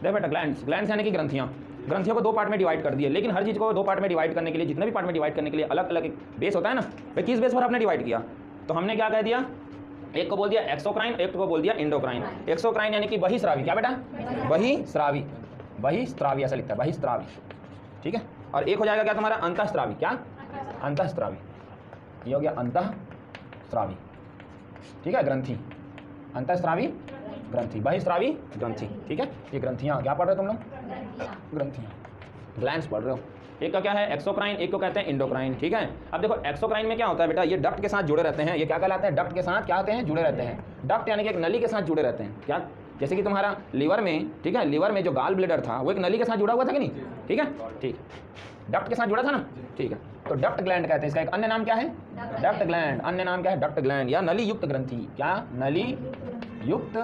देखो बेटा glands, glands यानी कि ग्रंथियाँ, ग्रंथियों को दो पार्ट में डिवाइड कर दिए, लेकिन हर चीज़ को दो पार्ट में डिवाइड करने के लिए, जितने भी पार्ट में डिवाइड करने के लिए अलग अलग एक बेस होता है ना, भाई किस बेस पर आपने डिवाइड किया, तो हमने क्या कह दिया, एक को बोल दिया एक्सोक्राइन, एक को बोल दिया इंडोक्राइन। एक्सोक्राइन यानी कि बहिस्रावी, क्या बेटा, बहिस्रावी, बहिस्रावी ऐसा लिखता है, बहिस्रावी, ठीक है। और एक हो जाएगा क्या तुम्हारा अंतःस्रावी, क्या, अंतःस्रावी, ये हो गया अंतःस्रावी, ठीक है, ग्रंथि, अंतःस्रावी ग्रंथि, बहिस्रावी ग्रंथि, ठीक है। ये ग्रंथियाँ क्या पढ़ रहे हो तुम लोग, ग्रंथियाँ, ग्लैंड्स पढ़ रहे हो। एक का क्या है एक्सोक्राइन, एक को कहते हैं इंडोक्राइन, ठीक है। अब देखो एक्सोक्राइन में क्या होता है बेटा, ये डक्ट के साथ जुड़े रहते हैं, ये क्या कहलाते हैं, डक्ट के साथ क्या होते हैं, जुड़े रहते हैं। डक्ट यानी कि एक नली के साथ जुड़े रहते हैं, क्या, जैसे कि तुम्हारा लीवर में, ठीक है, लीवर में जो गाल ब्लेडर था वो एक नली के साथ जुड़ा हुआ था कि नहीं, ठीक है, ठीक, डक्ट के साथ जुड़ा था ना, ठीक है। तो डक्ट ग्लैंड कहते हैं, इसका एक अन्य नाम क्या है, डक्ट ग्लैंड, अन्य नाम क्या है, डक्ट ग्लैंड या नली युक्त ग्रंथि, क्या, नली युक्त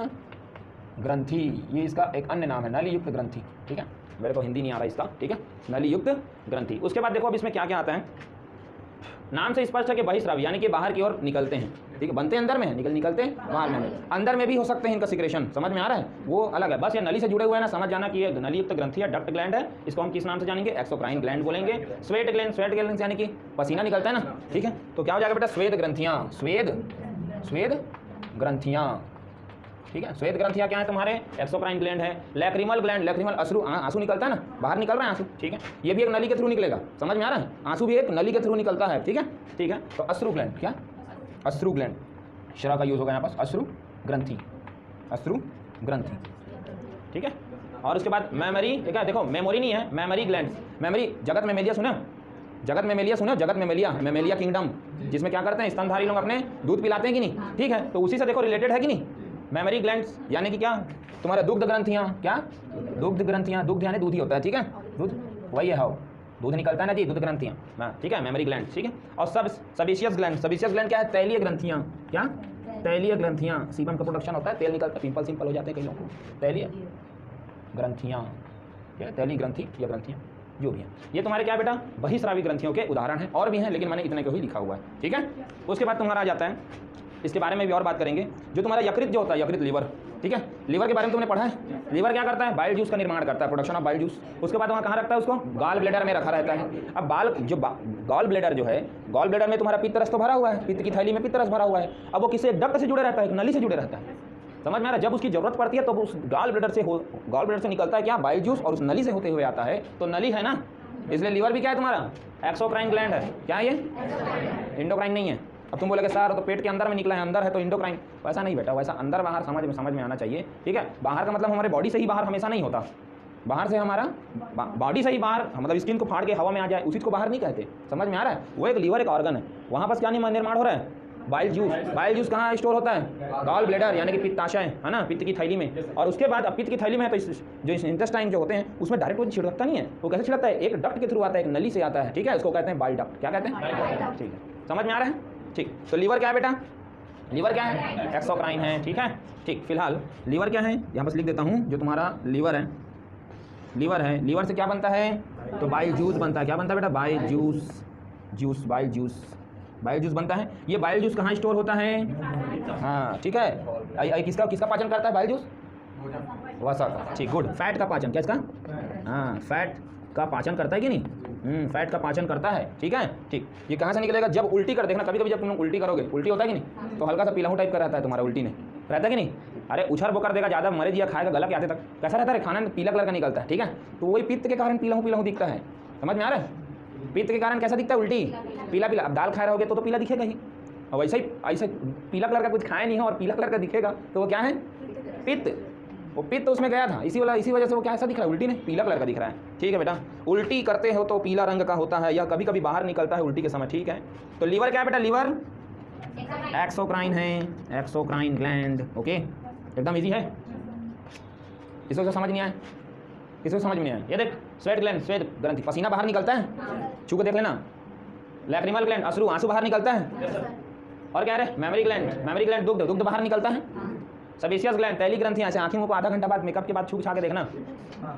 ग्रंथि, ये इसका एक अन्य नाम है, नली युक्त ग्रंथि, ठीक है। मेरे को हिंदी नहीं आ रहा इसका, ठीक है, नली युक्त ग्रंथि। उसके बाद देखो अब इसमें क्या क्या आता है, नाम से स्पष्ट है कि बहिस्रावी यानी कि बाहर की ओर निकलते हैं, ठीक है, बनते अंदर में है, निकलते बाहर में, अंदर में भी हो सकते हैं इनका सिक्रेशन, समझ में आ रहा है, वो अलग है, बस ये नली से जुड़े हुए हैं ना, समझ जाना कि ये नली युक्त ग्रंथि है, डक्ट ग्लैंड है, इसको हम किस नाम से जानेंगे, एक्सोक्राइन ग्लैंड बोलेंगे। स्वेट ग्लैंड, स्वेट ग्लैंड यानी कि पसीना निकलता है ना, ठीक है, तो क्या हो जाएगा बेटा, स्वेद ग्रंथियाँ, स्वेद ग्रंथियाँ, ठीक है। श्वेत ग्रंथियाँ क्या है तुम्हारे, एक्सोक्राइन ग्लैंड है। लैक्रिमल ग्लैंड, लैक्रिमल अश्रु, आंसू निकलता है ना, बाहर निकल रहा है आंसू, ठीक है, ये भी एक नली के थ्रू निकलेगा, समझ में आ रहा है, आंसू भी एक नली के थ्रू निकलता है, ठीक है, ठीक है। तो अश्रु ग्लैंड, क्या, अश्रु ग्लैंड, शरा का यूज होगा यहाँ पास, अश्रु ग्रंथि, अश्रु ग्रंथि, ठीक है। और उसके बाद मेमोरी, क्या, देखो मेमोरी नहीं है, मेमोरी ग्लैंड, मेमोरी, जगत मेमेलिया सुना, जगत मेमेलिया सुना, जगत मेमेलिया, मेमेलिया किंगडम, जिसमें क्या करते हैं स्तनधारी लोग अपने दूध पिलाते हैं कि नहीं, ठीक है, तो उसी से देखो रिलेटेड है कि नहीं, मेमोरी ग्लैंड्स यानी कि क्या, तुम्हारे दुग्ध ग्रंथियाँ, क्या, दुग्ध ग्रंथियाँ, दुग्ध यानी दूध ही होता है, ठीक है, दूध वही है, हाउ दूध निकलता है ना जी, दूध ग्रंथियाँ, ठीक है, मेमोरी ग्लैंड, ठीक है। और सबेशियस ग्लैंड, सबेशियस ग्लैंड क्या है, तैलीय ग्रंथियाँ, क्या, तैलीय ग्रंथियाँ, सीबम का प्रोडक्शन होता है, तेल निकलता है, पिंपल सिंपल हो जाते हैं कई लोगों को, तैलीय ग्रंथियाँ, क्या, तैलीय ग्रंथि या ग्रंथियाँ जो भी है, ये तुम्हारे क्या बेटा, बहिस्रावी ग्रंथियों के उदाहरण हैं, और भी हैं लेकिन मैंने इतने को ही लिखा हुआ है, ठीक है। उसके बाद तुम्हारा आ जाता है, इसके बारे में भी और बात करेंगे, जो तुम्हारा यकृत जो होता है, यकृत लीवर, ठीक है, लीवर के बारे में तुमने पढ़ा है, लीवर क्या करता है, बाइल जूस का निर्माण करता है, प्रोडक्शन ऑफ बाइल जूस। उसके बाद वहाँ कहाँ रखता है उसको, गॉल ब्लेडर में रखा रहता है। अब गॉल ब्लेडर जो है, गॉल ब्लेडर में तुम्हारा पित्त रस तो भरा हुआ है, पित्त की थैली में पित्त रस भरा हुआ है, अब वो किसी डक्ट से जुड़े रहता है, एक नली से जुड़े रहता है, समझ में आ रहा है, जब उसकी जरूरत पड़ती है तो उस गॉल ब्लेडर से निकलता है क्या, बाइल जूस, और उस नली से होते हुए आता है, तो नली है ना, इसलिए लीवर भी क्या है तुम्हारा, एक्सोक्राइन ग्लैंड है, क्या है ये, इंडोक्राइन नहीं है। अब तुम बोलोगे सर तो पेट के अंदर में निकला है, अंदर है तो इंडोक्राइन, वैसा नहीं बेटा, वैसा अंदर बाहर समझ में आना चाहिए, ठीक है। बाहर का मतलब हमारे बॉडी से ही बाहर हमेशा नहीं होता, बाहर से हमारा बॉडी से ही बाहर, मतलब स्किन को फाड़ के हवा में आ जाए उसी को बाहर नहीं कहते, समझ में आ रहा है, वो एक लीवर एक ऑर्गन है, वहाँ पर क्या निर्माण हो रहा है, बाइल जूस। बाइल जूस कहाँ स्टोर होता है, गॉल ब्लेडर यानी कि पित्ताशय है ना, पित्त की थैली में। और उसके बाद अब पित्त की थैली में है तो जो इंटेस्टाइन जो होते हैं उसमें डायरेक्ट वो छिड़कता नहीं है, वो कैसे छिड़कता है, एक डक्ट के थ्रू आता है, एक नली से आता है, ठीक है, इसको कहते हैं बाइल डक्ट, क्या कहते हैं, ठीक है, समझ में आ रहा है, ठीक। तो लीवर क्या है बेटा, लीवर क्या है, एक्सोक्राइन है, ठीक है, ठीक। फिलहाल लीवर क्या है, यहाँ पर लिख देता हूँ, जो तुम्हारा लीवर है, लीवर से क्या बनता है, तो बाइल जूस बनता है, क्या बनता है बेटा, बाइल जूस, बाइल जूस बनता है। ये बाइल जूस कहाँ स्टोर होता है, हाँ ठीक है, किसका पाचन करता है बाइल जूस, वसा का, ठीक, गुड। फैट का पाचन, क्या इसका, हाँ फैट का पाचन करता है कि नहीं, फैट का पाचन करता है, ठीक है, ठीक। ये कहाँ से निकलेगा, जब उल्टी कर देखना, कभी कभी जब तुम उल्टी करोगे, उल्टी होता है कि नहीं, तो हल्का सा पीलाहू टाइप का रहता है तुम्हारा उल्टी में, रहता है कि नहीं, अरे उछर बोकर देगा, ज़्यादा मरे या खाएगा गला के आते तक कैसा रहता है, खाना पीला कलर का निकलता है, ठीक है, तो वही पित्त के कारण पीलाहू दिखता है, समझ में आ रहा है, पित्त के कारण कैसा दिखता है, उल्टी पीला। अब दाल खा रहोगे तो पीला दिखेगा ही, और वैसे ही ऐसा पीला कलर का कुछ खाए नहीं हो और पीला कलर का दिखेगा तो वो क्या है, पित्त, वो पित्त उसमें गया था, इसी वजह से वो क्या ऐसा दिख रहा है, उल्टी नहीं, पीला कलर का दिख रहा है, ठीक है बेटा। उल्टी करते हो तो पीला रंग का होता है, या कभी कभी बाहर निकलता है उल्टी के समय, ठीक है। तो लीवर क्या है बेटा, लीवर एक्सोक्राइन है, एक्सोक्राइन ग्लैंड, ओके, एकदम इजी है, इसको समझ नहीं आया, किसी को समझ में नहीं आया, ये देख, स्वेट ग्लैंड, स्वेट ग्रंथि, पसीना बाहर निकलता है, छू के देख लेना। लैक्रिमल ग्लैंड, अश्रु, आंसू बाहर निकलता है। और क्या है, मेमोरी ग्लैंड, दुग्ध बाहर निकलता है। सबेशियस ग्लैंड, तैली ग्रंथि, ऐसे आँखों को आधा घंटा बाद मेकअप के बाद छू छा के देखना,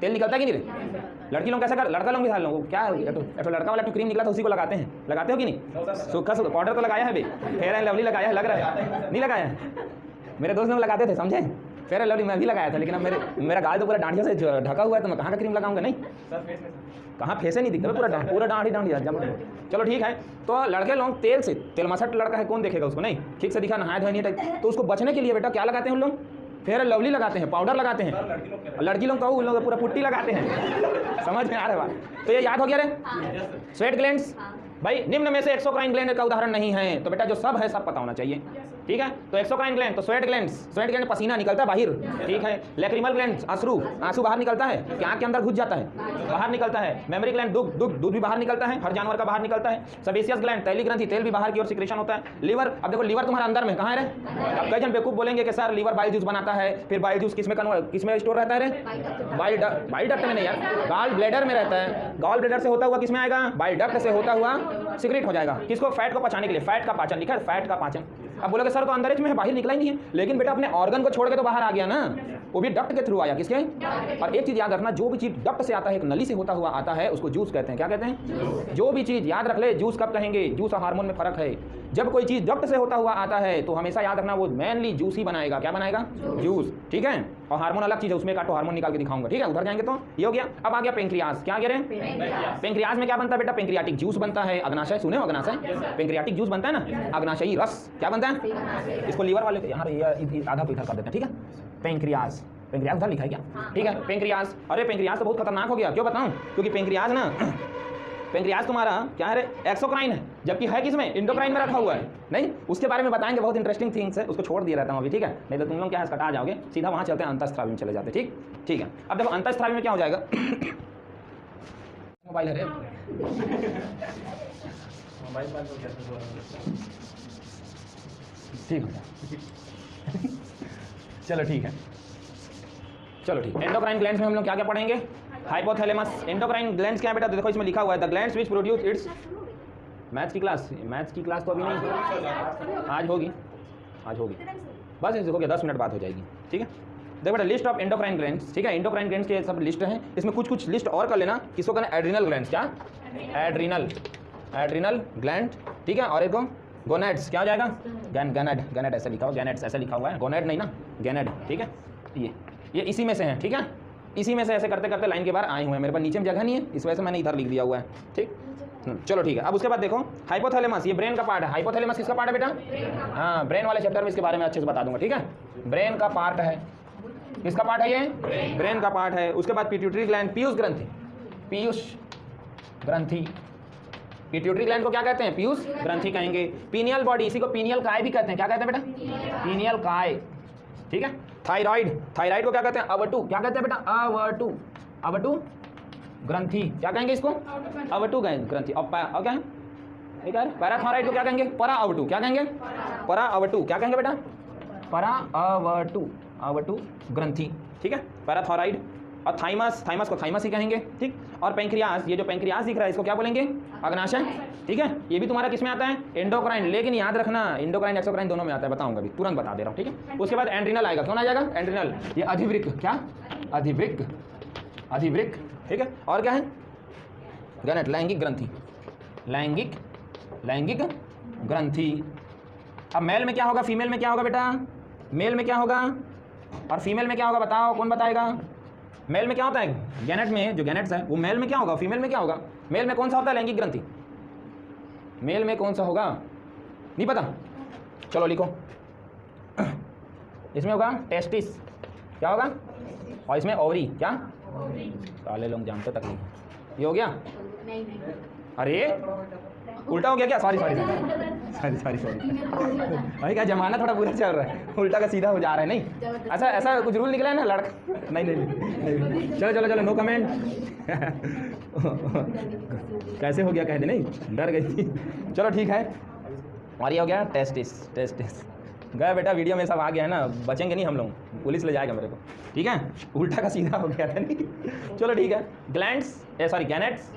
तेल निकलता है कि नहीं। लड़की लोग कैसे कर, लड़का लोग भी साल लोग क्या, तो लड़का वाला क्रीम निकला तो उसी को लगाते हैं, लगाते हो कि नहीं, सूखा पाउडर तो लगाया है भाई, फेयर एंड लवली लगाया है, लग रहा है नहीं लगाया है, मेरे दोस्त लोग लगाते थे, समझे, फेयर लवली मैं भी लगाया था, लेकिन अब मेरा गाल तो पूरा डांडियों से ढका हुआ है, तो मैं कहाँ का क्रीम लगाऊंगा? नहीं, कहाँ फेस नहीं दिखता, पूरा डांडी चलो ठीक है। तो लड़के लोग तेल से, तेल मसट लड़का है, कौन देखेगा उसको? नहीं, ठीक से दिखा, नहाया धोया नहीं टाइप। तो उसको बचने के लिए बेटा क्या लगाते हैं उन लोग? फेयर लवली लगाते हैं, पाउडर लगाते हैं। लड़की लोग तो उन लोग पूरा पुट्टी लगाते हैं। समझ में आ रहा है बात? तो ये याद हो गया रे? स्वेट ग्लैंड्स भाई निम्न में से एक्सोक्राइन ग्लैंड का उदाहरण नहीं है, तो बेटा जो सब है सब पता होना चाहिए, ठीक है। तो एक्सोक्राइन ग्लैंड, तो स्वेट ग्लैंड पसीना निकलता है बाहर, ठीक है। लैक्रिमल ग्लैंड आंसू बाहर निकलता है, क्या आंख के अंदर घुस जाता है, बाहर निकलता है। मेमोरी ग्लैंड दूध भी बाहर निकलता है, हर जानवर का बाहर निकलता है। सेबेशियस ग्लैंड तैली ग्रंथि, तेल भी बाहर की ओर सिक्रेशन होता है। लीवर, अब देखो लीवर तुम्हारे अंदर में कहाँ है रे? अब कई जन बेवकूफ बोलेंगे कि सर लीवर बाइल जूस बनाता है, फिर बाइल जूस किसमें स्टोर रहता है रे? बाइल डक्ट में नहीं यार, गॉल ब्लैडर में रहता है। गॉल ब्लैडर से होता हुआ किसमें आएगा? बाइल डक्ट से होता हुआ सिक्रेट हो जाएगा। किसको? फैट को पचाने के लिए, फैट का पाचन लिखा है, फैट का पाचन। अब बोलोगे सर तो अंदर में है, बाहर निकला ही नहीं है, लेकिन बेटा अपने ऑर्गन को छोड़ के तो बाहर आ गया ना, वो भी डक्ट के थ्रू आया। किसके? और एक चीज याद रखना, जो भी चीज डक्ट से आता है, एक नली से होता हुआ आता है, उसको जूस कहते हैं। क्या कहते हैं? जो भी चीज, याद रख ले, जूस कब कहेंगे? जूस और हार्मोन में फर्क है। जब कोई चीज डक्ट से होता हुआ आता है तो हमेशा याद रखना वो मेनली जूस ही बनाएगा। क्या बनाएगा? जूस, ठीक है। और हार्मोन अलग चीज है, उसमें काटो हार्मोन निकाल के दिखाऊंगा, ठीक है। उधर जाएंगे तो ये हो गया। अब आ गया पेंक्रियाज। क्या कह रहे हैं? पेंक्रियाज में क्या बनता है बेटा? पेंक्रियाटिक जूस बनता है। अग्नाशय सुने हो? अग्नाशय, पेंक्रियाटिक जूस बनता है ना, अग्नाशयी रस क्या बनता है? इसको लीवर वाले यहाँ आधा को इधर कर देते हैं, ठीक है। पेंक्रियाज, पेंक्रियाज उधर लिखा है क्या? ठीक है, पेंक्रियाज। अरे पेंक्रियाज तो बहुत खतरनाक हो गया, क्यों बताऊं? क्योंकि पेंक्रियाज ना, पेंक्रियाज तुम्हारा क्या है? एक्सोक्राइन है, जबकि है किसमें? इंडोक्राइन में रखा हुआ है। नहीं, उसके बारे में बताएंगे, बहुत इंटरेस्टिंग थिंग्स है, उसको छोड़ दिया रहता हूँ अभी, ठीक है। नहीं तो तुम लोग क्या है कटा जाओगे, सीधा वहाँ चलते हैं अंतःस्रावी में चले जाते, ठीक ठीक है। अब देखो अंतःस्रावी में क्या हो जाएगा? मोबाइल है रे, ठीक है चलो ठीक है, चलो ठीक। एंडोक्राइन ग्लैंड्स में हम लोग क्या क्या पढ़ेंगे? हाइपोथैलेमस। एंडोक्राइन ग्लैंड्स क्या है बेटा? देखो इसमें लिखा हुआ है the glands which produce it's. Maths की क्लास तो अभी नहीं, आज होगी बस हो गया, 10 मिनट बाद हो जाएगी, ठीक है। देखो बेटा लिस्ट ऑफ एंडोक्राइन ग्लैंड्स, ठीक है। एंडोक्राइन ग्लैंड्स के सब लिस्ट हैं, इसमें कुछ लिस्ट और कर लेना। किसको करना? Adrenal glands. क्या? एड्रिनल ग्लैंड, ठीक है। और एक गोनेड्स, क्या हो जाएगा? गैनेड ऐसा लिखा हुआ, गैनेड्स ऐसा लिखा हुआ है, गोनेड नहीं ना, गैनेड, ठीक है। ये इसी में से है, ठीक है। इसी में से ऐसे करते करते लाइन के बाहर आए हुए हैं। मेरे पास नीचे में जगह नहीं है, इस वजह से मैंने इधर लिख दिया हुआ है, ठीक। चलो ठीक है। अब उसके बाद देखो हाइपोथैलेमस, ये ब्रेन का पार्ट है। हाइपोथैलेमस किसका पार्ट है बेटा? हाँ, ब्रेन वाले चैप्टर में इसके बारे में अच्छे से बता दूंगा, ठीक है। ब्रेन का पार्ट है। किसका पार्ट है ये? ब्रेन का पार्ट है। उसके बाद पिट्यूटरी ग्लैंड, पीयूष ग्रंथि। पिट्यूटरी ग्लैंड को क्या कहते हैं? पीयूष ग्रंथि कहेंगे। पीनियल बॉडी, इसी को पीनियल काय भी कहते हैं। क्या कहते हैं बेटा? पीनियल काय, ठीक है। थायराइड को क्या कहते हैं? अवटु। क्या कहते हैं बेटा? अवटु ग्रंथि। क्या कहेंगे इसको? अवटु ग्रंथि। और क्या है? ठीक है। पैराथायराइड को क्या कहेंगे? परा अवटु। क्या कहेंगे? परा अवटु। क्या कहेंगे बेटा? परा अवटु ग्रंथि, ठीक है। पैराथायराइड। और थाइमस को थाइमस ही कहेंगे, ठीक। और पेंक्रियाज, ये जो पेंक्रियाज दिख रहा है इसको क्या बोलेंगे? अग्नाशय, ठीक है। ये भी तुम्हारा किस में आता है? एंडोक्राइन। लेकिन याद रखना इंडोक्राइन एक्सोक्राइन दोनों में आता है, बताऊंगा अभी, तुरंत बता दे रहा हूँ, ठीक है। उसके बाद एंड्रिनल आएगा। कौन आ जाएगा? एंड्रिनल। ये अधिवृक्क, क्या? अधिवृक्क, ठीक है। और क्या है? गैनेट, लैंगिक ग्रंथि। अब मेल में क्या होगा, फीमेल में क्या होगा बेटा? मेल में क्या होगा और फीमेल में क्या होगा? बताओ, कौन बताएगा? मेल में क्या होता है? गैनेट में जो गैनेट्स है वो मेल में क्या होगा, फीमेल में क्या होगा? मेल में कौन सा होता है? लैंगिक ग्रंथि। मेल में कौन सा होगा? नहीं पता? चलो लिखो। इसमें होगा टेस्टिस। क्या होगा? और इसमें ओवरी। क्या? काले लोग जानते तक नहीं। ये हो गया? अरे उल्टा हो गया क्या? सॉरी भाई क्या जमाना थोड़ा बुरा चल रहा है, उल्टा का सीधा हो जा रहा है। नहीं ऐसा कुछ रूल निकला है ना लड़का? नहीं। चलो नो कमेंट। कैसे हो गया कह दे, नहीं डर गई थी। चलो ठीक है। और ये हो गया टेस्टिस। गया बेटा, वीडियो में सब आ गया है ना, बचेंगे नहीं हम लोग, पुलिस ले जाएगा मेरे को, ठीक है। उल्टा का सीधा हो गया था नहीं। चलो ठीक है। गैनेट्स,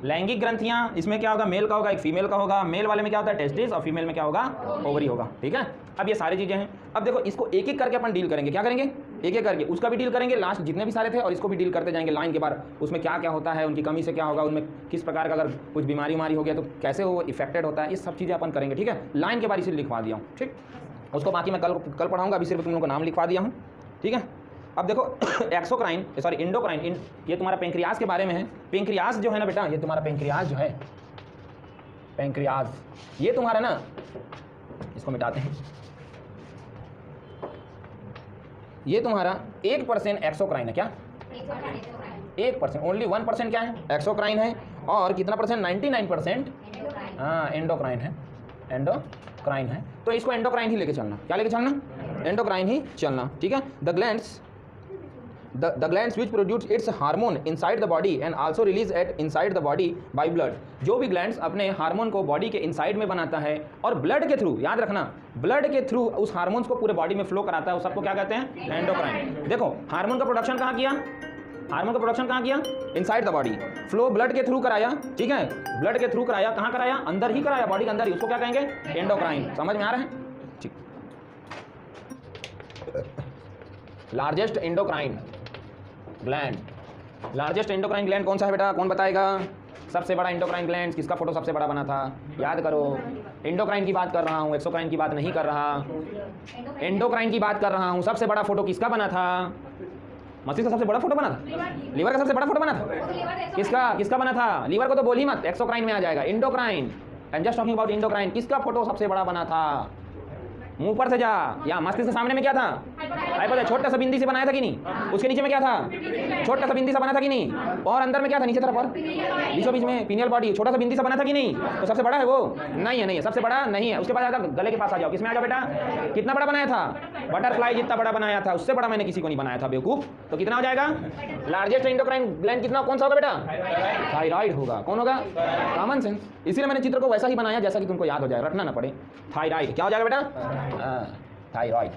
लैंगिक ग्रंथियां, इसमें क्या होगा? मेल का होगा, एक फीमेल का होगा। मेल वाले में क्या होता है? टेस्टिस। और फीमेल में क्या होगा? ओवरी होगा, ठीक है। अब ये सारी चीजें हैं। अब देखो इसको एक एक करके अपन डील करेंगे। क्या करेंगे? एक एक करके उसका भी डील करेंगे, लास्ट जितने भी सारे थे, और इसको भी डील करते जाएंगे लाइन के बाद। उसमें क्या क्या होता है, उनकी कमी से क्या होगा, उनमें किस प्रकार का अगर कुछ बीमारी हो गया तो कैसे वो इफेक्टेड होता है, ये सब चीज़ें अपन करेंगे, ठीक है। लाइन के बाद इसे लिखवा दिया हूँ, ठीक। उसको बाकी मैं कल पढ़ाऊँगा, अभी सिर्फ तुम लोगों को नाम लिखवा दिया हूँ, ठीक है। अब देखो एक्सोक्राइन सॉरी इंडोक्राइन, ये तुम्हारा पेंक्रियाज के बारे में है। पेंक्रियाज जो है ना बेटा, ये तुम्हारा पेंक्रियाज जो है, पेंक्रियाज ये तुम्हारा ना, इसको मिटाते हैं, ये तुम्हारा 1% एक्सोक्राइन है। क्या 1%? ओनली 1% क्या है? एक्सोक्राइन है। और कितना परसेंट? 99% हाँ एंडोक्राइन है, एंडोक्राइन है। तो इसको एंडोक्राइन ही लेके चलना। क्या लेके चलना? एंडोक्राइन ही चलना, ठीक है। The glands which produce it's hormone inside the body and also release at inside the body by blood. जो भी ग्लैंड्स अपने हार्मोन को बॉडी के इनसाइड में बनाता है और ब्लड के थ्रू, याद रखना, ब्लड के थ्रू उस हार्मोन्स को पूरे बॉडी में फ्लो कराता है, उस सबको क्या कहते हैं? एंडोक्राइन। देखो हार्मोन का प्रोडक्शन कहाँ किया? हार्मोन का प्रोडक्शन कहाँ किया? Inside the body. Flow blood के थ्रू कराया, ठीक है, ब्लड के थ्रू कराया। कहाँ कराया? अंदर ही कराया, बॉडी के अंदर ही। उसको क्या कहेंगे? एंडोक्राइन। समझ में आ रहा है? ठीक। Largest endocrine gland, largest endocrine gland कौन सा है बेटा? कौन बताएगा? सबसे बड़ा एंडोक्राइन ग्लैंड किसका फोटो सबसे बड़ा बना था? याद करो। एंडोक्राइन की बात कर रहा हूँ, एक्सोक्राइन की बात नहीं कर रहा, एंडोक्राइन की बात कर रहा हूँ। सबसे बड़ा फोटो किसका बना था? मस्तिष्क का सबसे बड़ा फोटो बना था? लीवर का सबसे बड़ा फोटो बना था? किसका बना था? लीवर को तो बोल ही मत, एक्सोक्राइन में आ जाएगा। Endocrine, I am just talking about endocrine. किसका फोटो सबसे बड़ा बना था? मुंह पर से जा, या मस्तिष्क के सामने में क्या था? हाइपोथैलेमस। छोटा सा बिंदी से बनाया था कि नहीं? उसके नीचे में क्या था? छोटा सा बिंदी सा बना था कि नहीं? और अंदर में क्या था? नीचे तरफ और बीचों बीच में पीनियल बॉडी, छोटा सा बिंदी सा बना था कि नहीं? तो सबसे बड़ा है वो? नहीं है, नहीं है, सबसे बड़ा नहीं है। उसके बाद आएगा गले के पास आ जाओ। किसमें आ जाओ बेटा? कितना बड़ा बनाया था? बटरफ्लाई जितना बड़ा बनाया था, उससे बड़ा मैंने किसी को नहीं बनाया था बेवकूफ। तो कितना हो जाएगा? लार्जेस्ट एंडोक्राइन ग्लैंड कितना, कौन सा होगा बेटा? थायराइड होगा। कौन होगा? Common sense. इसीलिए मैंने चित्र को वैसा ही बनाया जैसा कि तुमको याद हो जाए, रटना ना पड़े। थायराइड क्या हो जाएगा बेटा? थायराइड।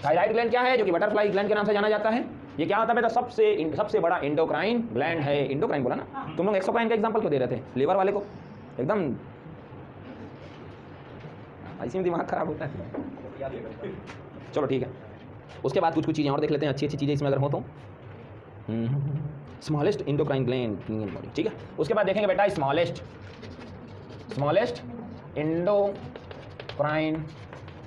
थायराइड ग्लैंड क्या है? जो कि बटरफ्लाई ग्लैंड के नाम से जाना जाता है। ये क्या होता है बेटा? सबसे बड़ा एंडोक्राइन ग्लैंड है। एंडोक्राइन बोला ना, तुम लोग एक्सोक्राइन का एग्जांपल क्यों दे रहे थे? लीवर वाले को एकदम ऐसे में दिमाग खराब होता है। चलो ठीक है, उसके बाद कुछ चीज़ें और देख लेते हैं, अच्छी चीज़ें इसमें अगर हो तो। Smallest endocrine gland human body, ठीक है। उसके बाद देखेंगे बेटा स्मॉलेस्ट एंडोक्राइन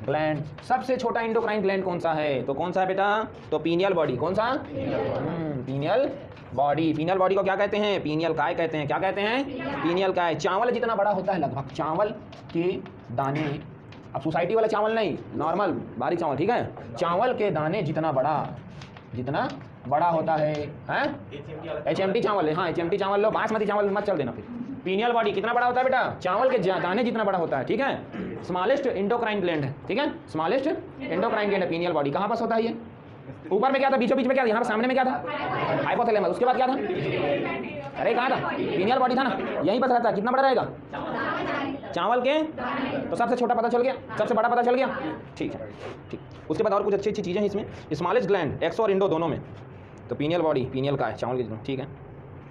ग्लैंड। सबसे छोटा एंडोक्राइन ग्लैंड कौन सा है? तो कौन सा है बेटा? तो पीनियल बॉडी। कौन सा? Pineal body. पीनियल बॉडी को क्या कहते हैं? पीनियल काय कहते हैं। क्या कहते हैं? पीनियल काय। चावल जितना बड़ा होता है लगभग, चावल के दाने, अब सोसाइटी वाला चावल नहीं, नॉर्मल बारीक चावल, ठीक है। चावल के दाने जितना बड़ा होता है, HMT चावल है, हाँ HMT चावल लो, बासमती चावल मत चल देना फिर। पीनियल बॉडी कितना बड़ा होता है बेटा? चावल के दाने जितना बड़ा होता है, ठीक है। स्मॉलेस्ट एंडोक्राइन ग्लैंड है, ठीक है। स्मॉलेस्ट एंडोक्राइन ग्लैंड है पीनियल बॉडी। कहाँ पास होता है ये? ऊपर में क्या था? बीचों बीच में क्या? यहाँ पर सामने में क्या था? हाइपोथैलेमस। उसके बाद क्या था? अरे कहाँ था? पीनियल बॉडी था ना, यहीं पर रहता है। कितना बड़ा रहेगा? चावल के, तो सबसे छोटा पता चल गया, सबसे बड़ा पता चल गया, ठीक है, ठीक। उसके बाद और कुछ अच्छी चीज़ें हैं इसमें। स्मॉलेस्ट ग्लैंड एक्सो और इंडो दोनों में, तो पीनियल बॉडी, पीनियल का है, चावल के, ठीक है।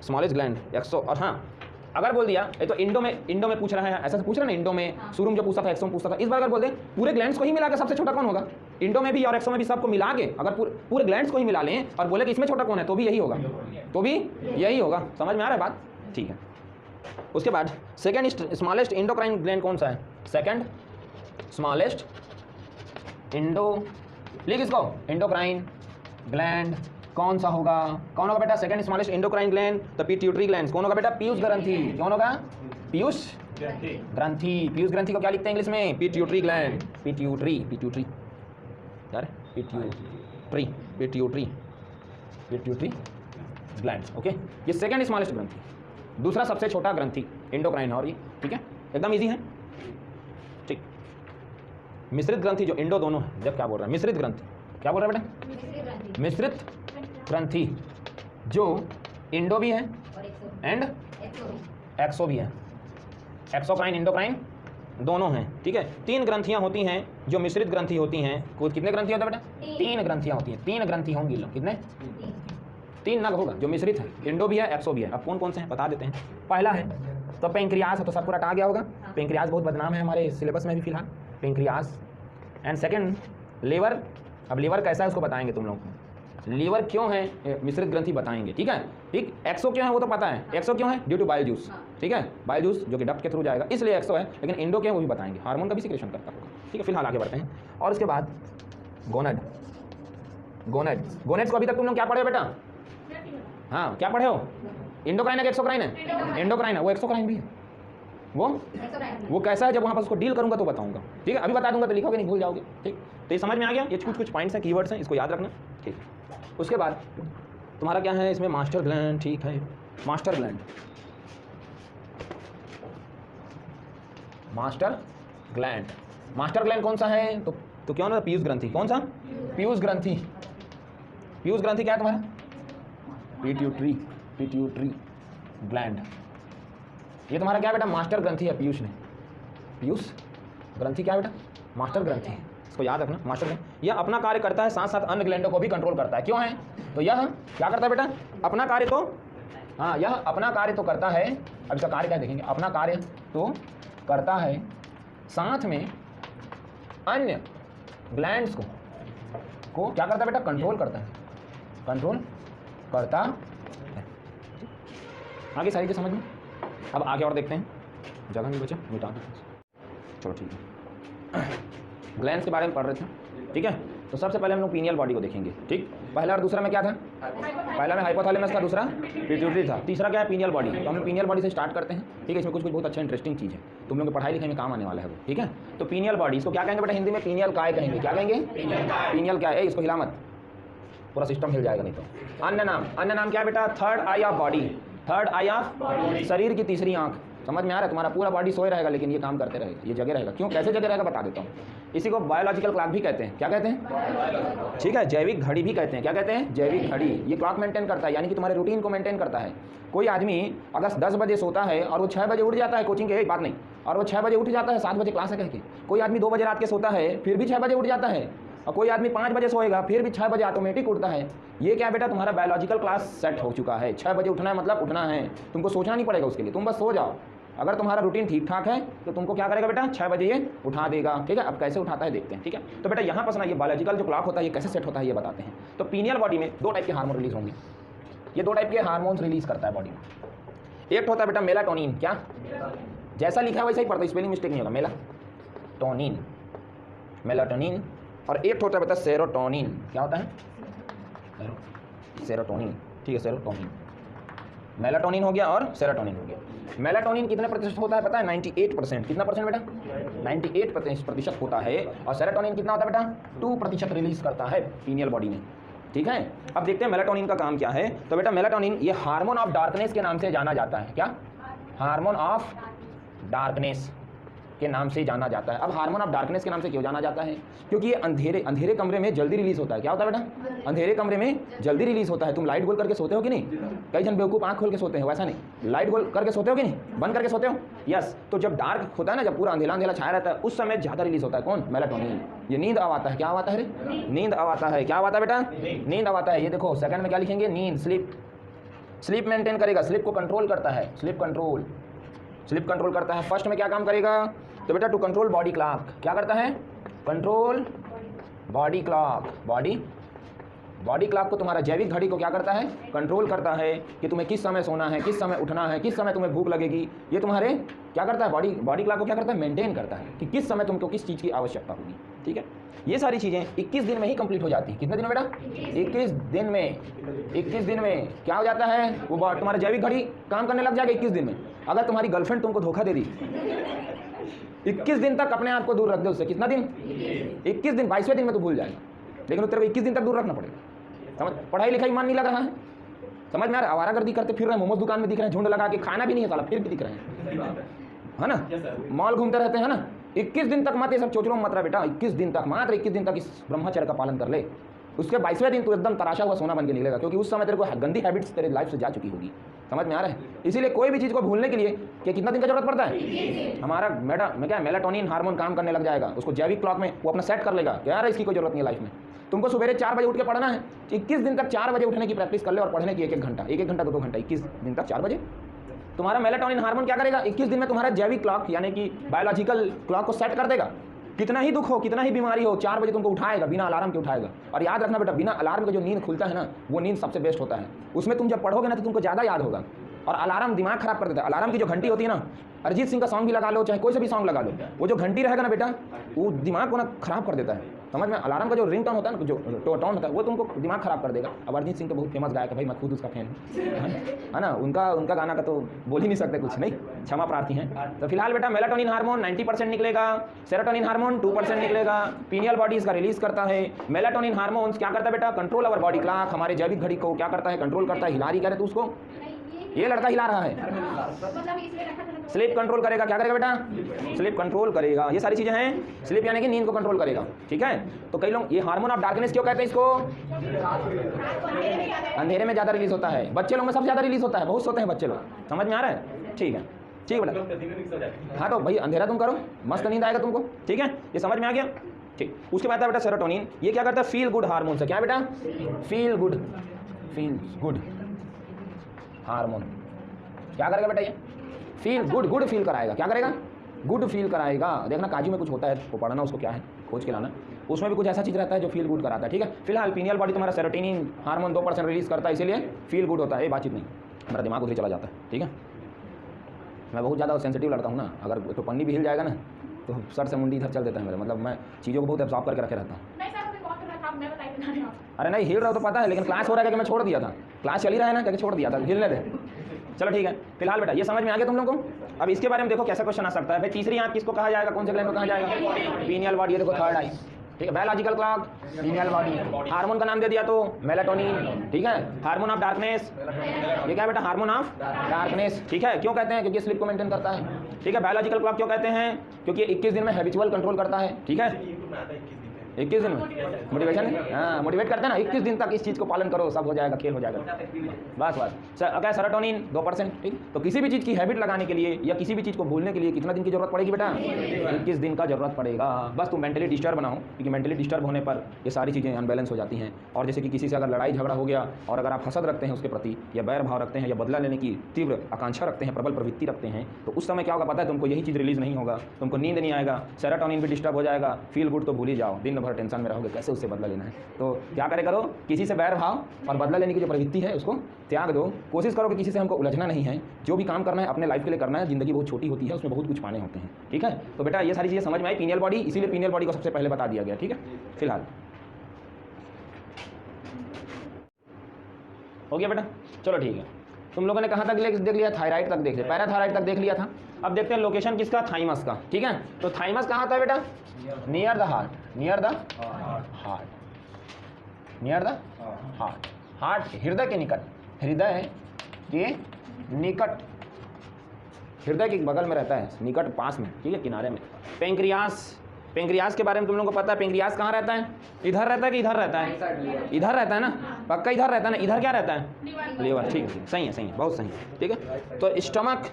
स्मॉलेस्ट ग्लैंड एक्सो, और हाँ अगर बोल दिया ये तो इंडो में पूछ रहा है, ऐसा से पूछ रहा है ना, इंडो में शुरू में जो पूछता था, एक्सो में पूछता था। इस बार अगर बोल दे पूरे ग्लैंड्स को ही मिला के सबसे छोटा कौन होगा? इंडो में भी और एक्सो में भी सबको मिला के अगर पूरे ग्लैंड्स को ही मिला लें और बोले कि इसमें छोटा कौन है, तो भी यही होगा, समझ में आ रहा है बात? ठीक है। उसके बाद सेकेंड स्मॉलेस्ट एंडोक्राइन ग्लैंड कौन सा है? सेकेंड स्मॉलेस्ट लिख इसको, एंडोक्राइन ग्लैंड कौन सा होगा? कौन होगा बेटा? सेकंड स्मॉलेस्ट एंडोक्राइन ग्लैंड, तो पिट्यूटरी ग्लैंड। कौन होगा बेटा? पीयूष ग्रंथि। कौन होगा? पीयूष ग्रंथि। पीयूष ग्रंथि को क्या लिखते हैं इंग्लिश में? Pituitary gland. पिट्यूटरी यार, पिट्यूटरी ग्लैंड, ओके। ये सेकंड स्मॉलेस्ट ग्रंथि, दूसरा सबसे छोटा ग्रंथि एंडोक्राइन है, और ये ठीक है, एकदम इजी है, ठीक। मिश्रित ग्रंथि जो इंडो दोनों है, जब क्या बोल रहा है? मिश्रित ग्रंथि। क्या बोल रहा है बेटा? मिश्रित ग्रंथि जो इंडो भी है एंड एक्सो भी है। एक्सोक्राइन एंडोक्राइन दोनों हैं, ठीक है। 3 ग्रंथियां होती हैं जो मिश्रित ग्रंथि होती हैं। कुल कितने ग्रंथियां होता है बेटा? 3 ग्रंथियां होती हैं। 3 ग्रंथि होंगी, लो कितने? 3 नग होगा जो मिश्रित है, इंडो भी है एक्सो भी है। अब कौन कौन से हैं बता देते हैं। पहला है तो पेंक्रियास है, तो सबको रटा गया होगा। पेंक्रियास बहुत बदनाम है हमारे सिलेबस में भी फिलहाल, पेंक्रियास। And second liver. अब लीवर कैसा है उसको बताएंगे तुम लोग, लीवर क्यों है मिश्रित ग्रंथि बताएंगे, ठीक है, ठीक। एक्सो क्यों है वो तो पता है, एक्सो क्यों है? ड्यू टू बाइल जूस, ठीक है, बाइल जूस जो कि डक्ट के थ्रू जाएगा, इसलिए एक्सो है। लेकिन इंडो क्या है वो भी बताएंगे, हार्मोन का भी सिक्रेशन करता होगा, ठीक है। फिलहाल आगे बढ़ते हैं। और उसके बाद गोनड, गोनेड्स। गोनेड्स को अभी तक तुम लोग क्या पढ़े हो बेटा? हाँ क्या पढ़े हो? एंडोक्राइन है कि एक्सोक्राइन है? एंडोक्राइन है, वो एक्सोक्राइन भी है। वो कैसा है, जब वहाँ पर उसको डील करूँगा तो बताऊँगा, ठीक है? अभी बता दूंगा तो लिखोगे नहीं, भूल जाओगे, ठीक? तो ये समझ में आ गया, ये कुछ पॉइंट्स हैं, कीवर्ड्स हैं, इसको याद रखना, ठीक? उसके बाद तुम्हारा क्या है इसमें? मास्टर ग्लैंड, ठीक है? Master gland, master gland, master gland कौन सा है? तो क्यों ना पीयूष ग्रंथि। कौन सा? पीयूष ग्रंथि। पीयूष ग्रंथि क्या है तुम्हारा? Pituitary, pituitary gland. ये तुम्हारा क्या बेटा? मास्टर ग्रंथि है पीयूष ने। पीयूष ग्रंथि क्या है बेटा? मास्टर ग्रंथि है, इसको याद रखना। मास्टर ग्रंथि यह अपना कार्य करता है, साथ साथ अन्य ग्लैंडों को भी कंट्रोल करता है। क्यों है? तो यह क्या करता है बेटा? अपना कार्य तो, हाँ, यह अपना कार्य तो करता है। अब इसका कार्य क्या देखेंगे? अपना कार्य तो करता है, साथ में अन्य ग्लैंड्स को क्या करता है बेटा? कंट्रोल करता है, कंट्रोल करता है। आगे सारी चीज़ समझ में। अब आगे और देखते हैं, जगह नहीं बचा, मिटा दो। चलो ठीक है, ग्लैंड्स के बारे में पढ़ रहे थे, ठीक है? तो सबसे पहले हम लोग पीनियल बॉडी को देखेंगे, ठीक? पहला और दूसरा में क्या था? पहला में हाइपोथैलेमस का, दूसरा पिट्यूटरी था, तीसरा क्या है? Pineal body. तो हम लोग पीनियल बॉडी से स्टार्ट करते हैं, ठीक है? इसमें कुछ बहुत अच्छा इंटरेस्टिंग चीज़ है, तुम लोग की पढ़ाई लिखाई में काम आने वाला है वो, ठीक है? तो पीनियल बॉडी, इसको क्या कहेंगे बेटा हिंदी में? पीनियल काय कहेंगे। क्या कहेंगे? पीनियल काय है, इसको हिला मत, पूरा सिस्टम हिल जाएगा नहीं तो। अन्य नाम, अन्य नाम क्या है बेटा? Third I of body, third I of शरीर की तीसरी आंख। समझ में आ रहा है? तुम्हारा पूरा बॉडी सोए रहेगा लेकिन ये काम करते रहेगा, ये जगह रहेगा। क्यों, कैसे जगह रहेगा बता देता हूँ। इसी को बायोलॉजिकल क्लॉक भी कहते हैं। क्या कहते हैं? ठीक है, जैविक घड़ी भी कहते हैं। क्या कहते हैं? जैविक घड़ी। ये क्लॉक मेंटेन करता है, यानी कि तुम्हारे रूटीन को मेंटेन करता है। कोई आदमी अगर 10 बजे सोता है और वो 6 बजे उठ जाता है, कोचिंग की एक बात नहीं, और वो 6 बजे उठ जाता है, 7 बजे क्लास है कह के। कोई आदमी 2 बजे रात के सोता है फिर भी 6 बजे उठ जाता है, और कोई आदमी 5 बजे सोएगा फिर भी 6 बजे ऑटोमेटिक उठता है। ये क्या बेटा? तुम्हारा बायोलॉजिकल क्लास सेट हो चुका है। 6 बजे उठना है मतलब उठना है, तुमको सोचना नहीं पड़ेगा उसके लिए, तुम बस सो जाओ। अगर तुम्हारा रूटीन ठीक ठाक है तो तुमको क्या करेगा बेटा? 6 बजे ये उठा देगा, ठीक है? अब कैसे उठाता है देखते हैं, ठीक है? तो बेटा यहाँ पर ना ये बायोलॉजिकल जो क्लॉक होता है ये कैसे सेट होता है ये बताते हैं। तो पीनियल बॉडी में 2 टाइप के हार्मोन रिलीज होंगे। ये 2 टाइप के हार्मोन्स रिलीज करता है बॉडी में। एक होता है बेटा मेलाटोनिन। क्या? जैसा लिखा है वैसा ही पढ़ता, स्पेलिंग मिस्टेक नहीं होगा। Melatonin, melatonin. और एक होता है बेटा सेरोटोनिन। क्या होता है? सेरोटोनिन, ठीक है? सेरोटोनिन, मेलाटोनिन हो गया और सेरोटोनिन हो गया। मेलाटोनिन कितने प्रतिशत होता है पता है? 98%। कितना परसेंट बेटा? 98% होता है। और सेरोटोनिन कितना होता है बेटा? 2% रिलीज करता है पीनियल बॉडी में, ठीक है? अब देखते हैं मेलाटोनिन का काम क्या है। तो बेटा मेलाटोनिन ये हार्मोन ऑफ डार्कनेस के नाम से जाना जाता है। क्या? हार्मोन ऑफ डार्कनेस के नाम से जाना जाता है। अब हार्मोन ऑफ डार्कनेस के नाम से क्यों जाना जाता है? क्योंकि ये अंधेरे कमरे में जल्दी रिलीज होता है। क्या होता है बेटा? अंधेरे कमरे में जल्दी रिलीज होता है। तुम लाइट गोल करके सोते हो कि नहीं? कई जन बेवकूफ़ आँख खोल के सोते हैं, वैसा नहीं, लाइट गोल करके सोते हो कि नहीं? बंद करके सोते हो? यस। तो जब डार्क होता है ना, जब पूरा अंधेरा अंधेरा छाया रहता है, उस समय ज़्यादा रिलीज होता है। कौन? मेलाटोनिन। ये नींद आता है। क्या आता है? नींद आता है। क्या आता है बेटा? नींद आता है। ये देखो सेकंड में क्या लिखेंगे? नींद, स्लीप। स्लीप मेंटेन करेगा, स्लीप को कंट्रोल करता है। स्लीप कंट्रोल, स्लीप कंट्रोल करता है। फर्स्ट में क्या काम करेगा? तो बेटा टू कंट्रोल बॉडी क्लॉक। क्या करता है? Control body clock. Body clock को, तुम्हारा जैविक घड़ी को क्या करता है? कंट्रोल करता है कि तुम्हें किस समय सोना है, किस समय उठना है, किस समय तुम्हें भूख लगेगी। ये तुम्हारे क्या करता है? बॉडी क्लॉक को क्या करता है? मेंटेन करता है कि किस समय तुमको किस चीज़ की आवश्यकता होगी, ठीक है? ये सारी चीज़ें 21 दिन में ही कंप्लीट हो जाती है। कितने दिन में बेटा? 21 दिन में। 21 दिन में क्या हो जाता है? वो तुम्हारा जैविक घड़ी काम करने लग जाएगा 21 दिन में। अगर तुम्हारी गर्लफ्रेंड तुमको धोखा दे दी, 21 दिन तक अपने आप को दूर रख दे उससे। कितना दिन? 21 दिन। 22वें दिन में तो भूल जाएगा, लेकिन तेरे को 21 दिन तक दूर रखना पड़ेगा। समझ? पढ़ाई लिखाई मन नहीं लग रहा है, समझ में आ रहा है? आवारागर्दी करते फिर रहे हैं, मोमोज दुकान में दिख रहे हैं, झुंड लगा के, खाना भी नहीं है साला, फिर भी दिख रहे हैं, है ना? मॉल घूमते रहते हैं ना। 21 दिन तक मत ये सब चोचलों में मत रहा बेटा। 21 दिन तक, मात्र 21 दिन तक इस ब्रह्मचर्य का पालन कर ले। उसके 22वें दिन तो एकदम तराशा हुआ सोना बन के निकलेगा, क्योंकि उस समय तेरे को गंदी हैबिट्स तेरे लाइफ से जा चुकी होगी। समझ में आ रहा है? इसीलिए कोई भी चीज़ को भूलने के लिए कि कितना दिन का जरूरत पड़ता है? हमारा क्या मेलाटोनिन हार्मोन काम करने लग जाएगा, उसको जैविक क्लॉक में वो अपना सेट कर लेगा। यार इसकी कोई जरूरत नहीं है लाइफ में। तुमको सुबह 4 बजे उठ के पढ़ना है, 21 दिन तक 4 बजे उठने की प्रैक्टिस कर ले, और पढ़ने की 1-1 घंटा, 1-1 घंटा 2-2 घंटा, 21 दिन तक 4 बजे। तुम्हारा मेलाटोनिन हार्मोन क्या करेगा? 21 दिन में तुम्हारा जैविक क्लॉक यानी कि बायोलॉजिकल क्लॉक को सेट कर देगा। कितना ही दुख हो, कितना ही बीमारी हो, 4 बजे तुमको उठाएगा, बिना अलार्म के उठाएगा। और याद रखना बेटा, बिना अलार्म के जो नींद खुलता है ना, वो नींद सबसे बेस्ट होता है। उसमें तुम जब पढ़ोगे ना तो तुमको ज़्यादा याद होगा। और अलार्म दिमाग खराब कर देता है। अलार्म की जो घंटी होती है ना, अरिजीत सिंह का सॉन्ग भी लगा लो, चाहे कोई सा भी सॉन्ग लगा लो, वो जो घंटी रहेगा ना बेटा, वो दिमाग को ना खराब कर देता है। समझ में, अलार्म का जो रिंग टोन होता है ना, जो टोन होता है वो तुमको दिमाग खराब कर देगा। अब अरिजीत सिंह तो बहुत फेमस गायक है भाई, मैं खुद उसका फैन हूँ, है ना। उनका गाना का तो बोल ही नहीं सकते कुछ, नहीं, क्षमा प्रार्थी हैं। तो फिलहाल बेटा मेलाटोनिन हार्मोन 90% निकलेगा, सेरोटोनिन हार्मोन 2% निकलेगा, पीनियल बॉडी इसका रिलीज करता है। मेलाटोनिन हार्मोन क्या करता है बेटा, कंट्रोल अवर बॉडी क्लॉक, हमारे जैविक घड़ी को क्या करता है, कंट्रोल करता है। हिला रही कह रहे तो उसको, ये लड़का हिला रहा है, स्लीप कंट्रोल करेगा। क्या करेगा बेटा, स्लीप कंट्रोल करेगा। ये सारी चीजें हैं, स्लीप यानी कि नींद को कंट्रोल करेगा, ठीक है। तो कई लोग ये हार्मोन ऑफ डार्कनेस क्यों कहते हैं इसको, अंधेरे में ज्यादा रिलीज होता है, बच्चे लोग में सबसे ज्यादा रिलीज होता है, बहुत सोते हैं बच्चे लोग, समझ में आ रहा है, ठीक है, ठीक है बेटा। हाँ तो भाई अंधेरा तुम करो, मस्त नींद आएगा तुमको, ठीक है, ये समझ में आ गया, ठीक। उसके बाद बेटा सेरोटोनिन, ये क्या करता है, फील गुड हार्मोन से, क्या बेटा, फील गुड हार्मोन क्या करेगा बेटा, ये फील गुड फील कराएगा। क्या करेगा, गुड फील कराएगा। देखना काजू में कुछ होता है वो पढ़ना, उसको क्या है खोज के लाना, उसमें भी कुछ ऐसा चीज़ रहता है जो फील गुड कराता है, ठीक है। फिलहाल पीनियल बॉडी तुम्हारा सेरोटोनिन हार्मोन 2% रिलीज करता है, इसीलिए फील गुड होता है। ये बातचीत नहीं, मेरा दिमाग उधर चला जाता है, ठीक है। मैं बहुत ज़्यादा सेंसिटिव लड़का हूँ ना, अगर तो पन्नी भी हिल जाएगा ना तो सर से मुंडी इधर चल देता है मेरे, मतलब मैं चीज़ों को बहुत एब्जॉर्ब करके रखे रहता हूँ। अरे नहीं हिल रहा हो तो पता है, लेकिन क्लास हो रहा है कि मैं छोड़ दिया था, क्लास चल ही रहा है ना, क्या छोड़ दिया था, हिलने दे। चलो ठीक है, फिलहाल बेटा ये समझ में आ गया तुम लोगों को। अब इसके बारे में देखो कैसा क्वेश्चन आ सकता है। भाई तीसरी आंख किसको कहा जाएगा, कौन से ग्लैंड को कहा जाएगा, पीनियल बॉडी। ये देखो थर्ड आई, ठीक है। Biological clock pineal body, hormone का नाम दे दिया तो मेलाटोनिन, ठीक है। हार्मोन ऑफ डार्कनेस, ये क्या बेटा, हार्मोन ऑफ डार्कनेस, ठीक है। क्यों कहते हैं, क्योंकि स्लीप को मेंटेन करता है, ठीक है। बायोलॉजिकल क्लॉक क्यों कहते हैं, क्योंकि 21 दिन में हैबिचुअल कंट्रोल करता है, ठीक है। 21 दिन में मोटिवेशन है, हाँ मोटिवेट करते हैं ना, 21 दिन तक इस चीज़ को पालन करो, सब हो जाएगा, खेल हो जाएगा, बस बस। अगर सेरोटोनिन 2%, ठीक। तो किसी भी चीज़ की हैबिट लगाने के लिए या किसी भी चीज़ को भूलने के लिए कितना दिन की जरूरत पड़ेगी बेटा, 21 दिन का जरूरत पड़ेगा। बस तुम मेंटली डिस्टर्ब ना हो, क्योंकि मेंटली डिस्टर्ब होने पर ये सारी चीज़ें अनबैलेंस हो जाती हैं। और जैसे कि किसी से अगर लड़ाई झगड़ा हो गया और अगर आप हसद रखते हैं उसके प्रति, या बैर भाव रखते हैं, या बदला लेने की तीव्र आकांक्षा रखते हैं, प्रबल प्रवृत्ति रखते हैं, तो उस समय क्या होगा पता है तुमको, यही चीज़ रिलीज नहीं होगा, तुमको नींद नहीं आएगा, सेरोटोनिन भी डिस्टर्ब हो जाएगा, फील गुड तो भूल ही जाओ, दिन भर टेंशन में रहोगे, कैसे उससे बदला लेना है। तो क्या करे करो, किसी से बैर भाव और बदला लेने की जो प्रवृत्ति है उसको त्याग दो। कोशिश करो कि किसी से हमको उलझना नहीं है, जो भी काम करना है अपने लाइफ के लिए करना है। जिंदगी बहुत छोटी होती है, उसमें बहुत कुछ पाने होते हैं, ठीक है। तो बेटा ये सारी चीज़ें समझ में आई, पीनियल बॉडी, इसीलिए पीनियल बॉडी को सबसे पहले बता दिया गया, ठीक है। फिलहाल हो गया बेटा, चलो ठीक है। तुम लोगों ने कहाँ तक देख लिया, थायराइड तक देख लिया, पैराथायराइड तक देख लिया था। अब देखते हैं लोकेशन किसका, थाइमस का, ठीक है। तो थाइमस कहाँ था बेटा, near the heart, near the heart, near the heart, heart हृदय के निकट, हृदय के निकट, हृदय के बगल में रहता है, निकट पास में, ठीक है, किनारे में। पेंक्रियास, पेंक्रियास के बारे में तुम लोगों को पता है, पेंक्रियास कहाँ रहता है, इधर रहता है कि इधर रहता है, इधर रहता है ना, पक्का इधर रहता है ना। इधर क्या रहता है, लीवर, ठीक है, सही है, सही है, बहुत सही है, ठीक है। तो स्टमक,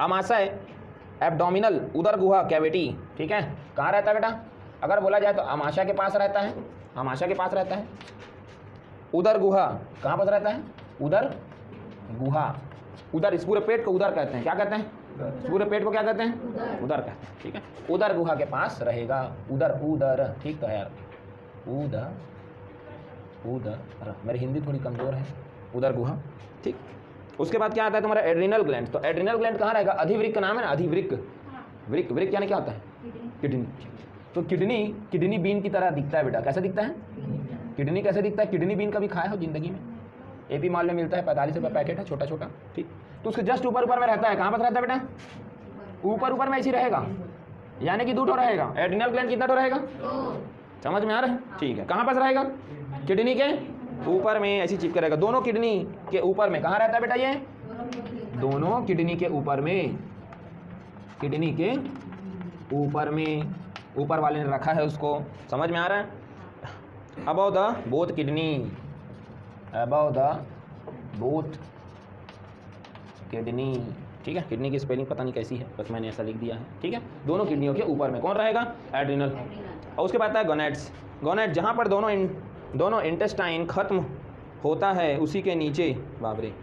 अमाशय, एब्डोमिनल, उदर गुहा कैविटी, ठीक है, कहाँ रहता है बेटा, अगर बोला जाए तो अमाशय के पास रहता है, अमाशय के पास रहता है। उदर गुहा कहाँ पर रहता है, उदर गुहा, उदर, इस पूरे पेट को उदर कहते हैं, क्या कहते हैं, इस पूरे पेट को क्या कहते हैं, उदर कहते हैं, ठीक है। उदर गुहा के पास रहेगा, उदर, उदर, ठीक तो है यार, उदर, उदर, मेरी हिंदी थोड़ी कमज़ोर है, उदर गुहा, ठीक। उसके बाद क्या आता है तुम्हारा एड्रिनल ग्लैंड। तो एड्रिनल ग्लैंड कहाँ रहेगा, अधिवृक्क का नाम है ना, अधिवृक्क, वृक्क, वृक्क यानी क्या होता है, किडनी। तो किडनी, किडनी बीन की तरह दिखता है बेटा, कैसा दिखता है, किडनी कैसे दिखता है, किडनी बीन कभी खाया हो जिंदगी में, एपी मॉल में मिलता है, 45 रुपये पैकेट है, छोटा छोटा, ठीक। तो उसके जस्ट ऊपर ऊपर में रहता है, कहाँ पर रहता है बेटा, ऊपर ऊपर में ऐसी रहेगा, यानी कि 2 ठो रहेगा। एड्रिनल ग्लैंड कितना ठो रहेगा, समझ में आ रहा है, ठीक है। कहाँ पर रहेगा, किडनी के ऊपर में ऐसी चिपके रहेगा, दोनों किडनी के ऊपर में। कहाँ रहता है बेटा ये, दोनों किडनी के ऊपर में, किडनी के ऊपर में, ऊपर वाले ने रखा है उसको, समझ में आ रहा है। About the both kidney, about the both kidney, ठीक है। किडनी की स्पेलिंग पता नहीं कैसी है, बस मैंने ऐसा लिख दिया है, ठीक है। दोनों किडनियों के ऊपर में कौन रहेगा, एड्रिनल। और उसके बाद आता है गोनेड्स, गोनेड जहाँ पर दोनों इंटेस्टाइन खत्म होता है उसी के नीचे, बाबरे,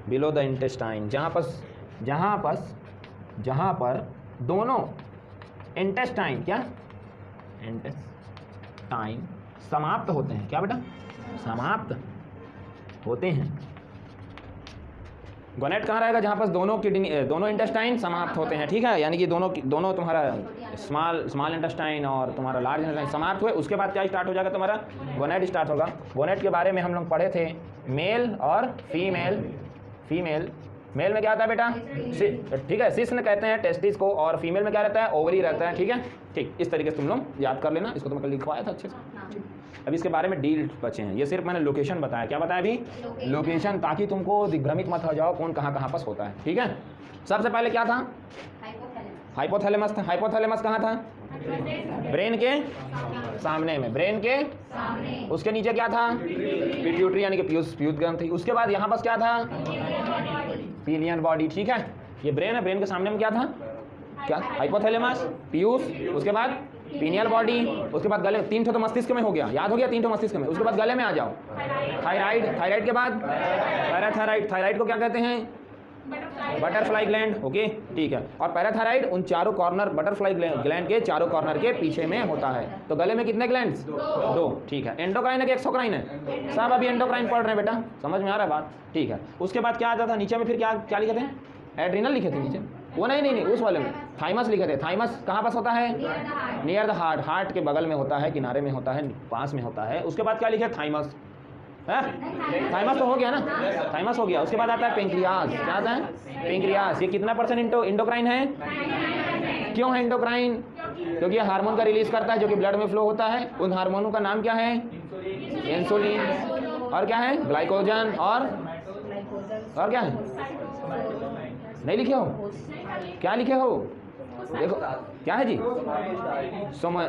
बिलो द इंटेस्टाइन, जहाँ पर दोनों इंटेस्टाइन, क्या इंटेस्टाइन समाप्त होते हैं, क्या बेटा, समाप्त होते हैं, गोनेट कहाँ रहेगा? जहाँ पास दोनों किडनी दोनों इंटेस्टाइन समाप्त होते हैं, ठीक है, यानी कि दोनों तुम्हारा स्मॉल इंटेस्टाइन और तुम्हारा लार्ज इंटेस्टाइन समाप्त हुए, उसके बाद क्या स्टार्ट हो जाएगा? तुम्हारा गोनेट स्टार्ट होगा। गोनेट के बारे में हम लोग पढ़े थे, मेल और फीमेल। मेल में क्या आता है बेटा? ठीक है, सिस्न कहते हैं टेस्टिस को, और फीमेल में क्या रहता है? ओवरी रहता है, ठीक है। ठीक, इस तरीके से तुम लोग याद कर लेना, इसको तो मैं कल लिखवाया था अच्छे से। अब इसके बारे में डील बचे हैं, ये सिर्फ मैंने लोकेशन बताया। क्या बताया अभी? लोकेशन, ताकि तुमको दिग्भ्रमित मत हो जाओ कौन कहाँ पास होता है, ठीक है। सबसे पहले क्या था? हाइपोथैलेमस था। हाइपोथैलेमस कहाँ था? ब्रेन के सामने में, ब्रेन के उसके नीचे क्या था? पिट्यूटरी यानी कि पीयूष ग्रंथि। उसके बाद यहाँ पास क्या था? पिनियन बॉडी, ठीक है। ये ब्रेन है, ब्रेन के सामने में क्या था? क्या? हाइपोथैलेमस, पीयूष, उसके बाद पीनियल बॉडी, उसके बाद गले। 3 तो मस्तिष्क में हो गया, याद हो गया? 3 मस्तिष्क में। उसके बाद गले में आ जाओ, थायराइड। थायराइड के बाद पैराथायराइड। थायराइड को क्या कहते हैं? बटरफ्लाई ग्लैंड, ओके, ठीक है। और पैराथायराइड उन चारों कॉर्नर, बटरफ्लाई ग्लैंड के चारों कॉर्नर के पीछे में होता है। तो गले में कितने ग्लैंड्स? 2, ठीक है। एंडोक्राइन है कि एक्सोक्राइन है? सब अभी एंडोक्राइन पढ़ रहे हैं बेटा, समझ में आ रहा है बात, ठीक है। उसके बाद क्या आता था नीचे में? फिर क्या लिखे थे? एड्रिनल लिखे थे नीचे, वो नहीं, उस वाले में थाइमस लिखे थे। थाइमस कहाँ पास होता है? नियर द हार्ट, हार्ट के बगल में होता है, किनारे में होता है, पास में होता है। उसके बाद क्या लिखे? थाइमस है, थाइमस तो हो गया ना, थाइमस हो गया। उसके बाद आता है पेंक्रियाज। क्या आता है? पेंक्रियाज। ये कितना % इंडोक्राइन है? क्यों है इंडोक्राइन? क्योंकि ये हार्मोन का रिलीज करता है जो कि ब्लड में फ्लो होता है। उन हार्मोनों का नाम क्या है? इंसुलिन, और क्या है? ग्लाइकोजन, और क्या है? नहीं लिखे हो? क्या लिखे हो? देखो क्या है जी?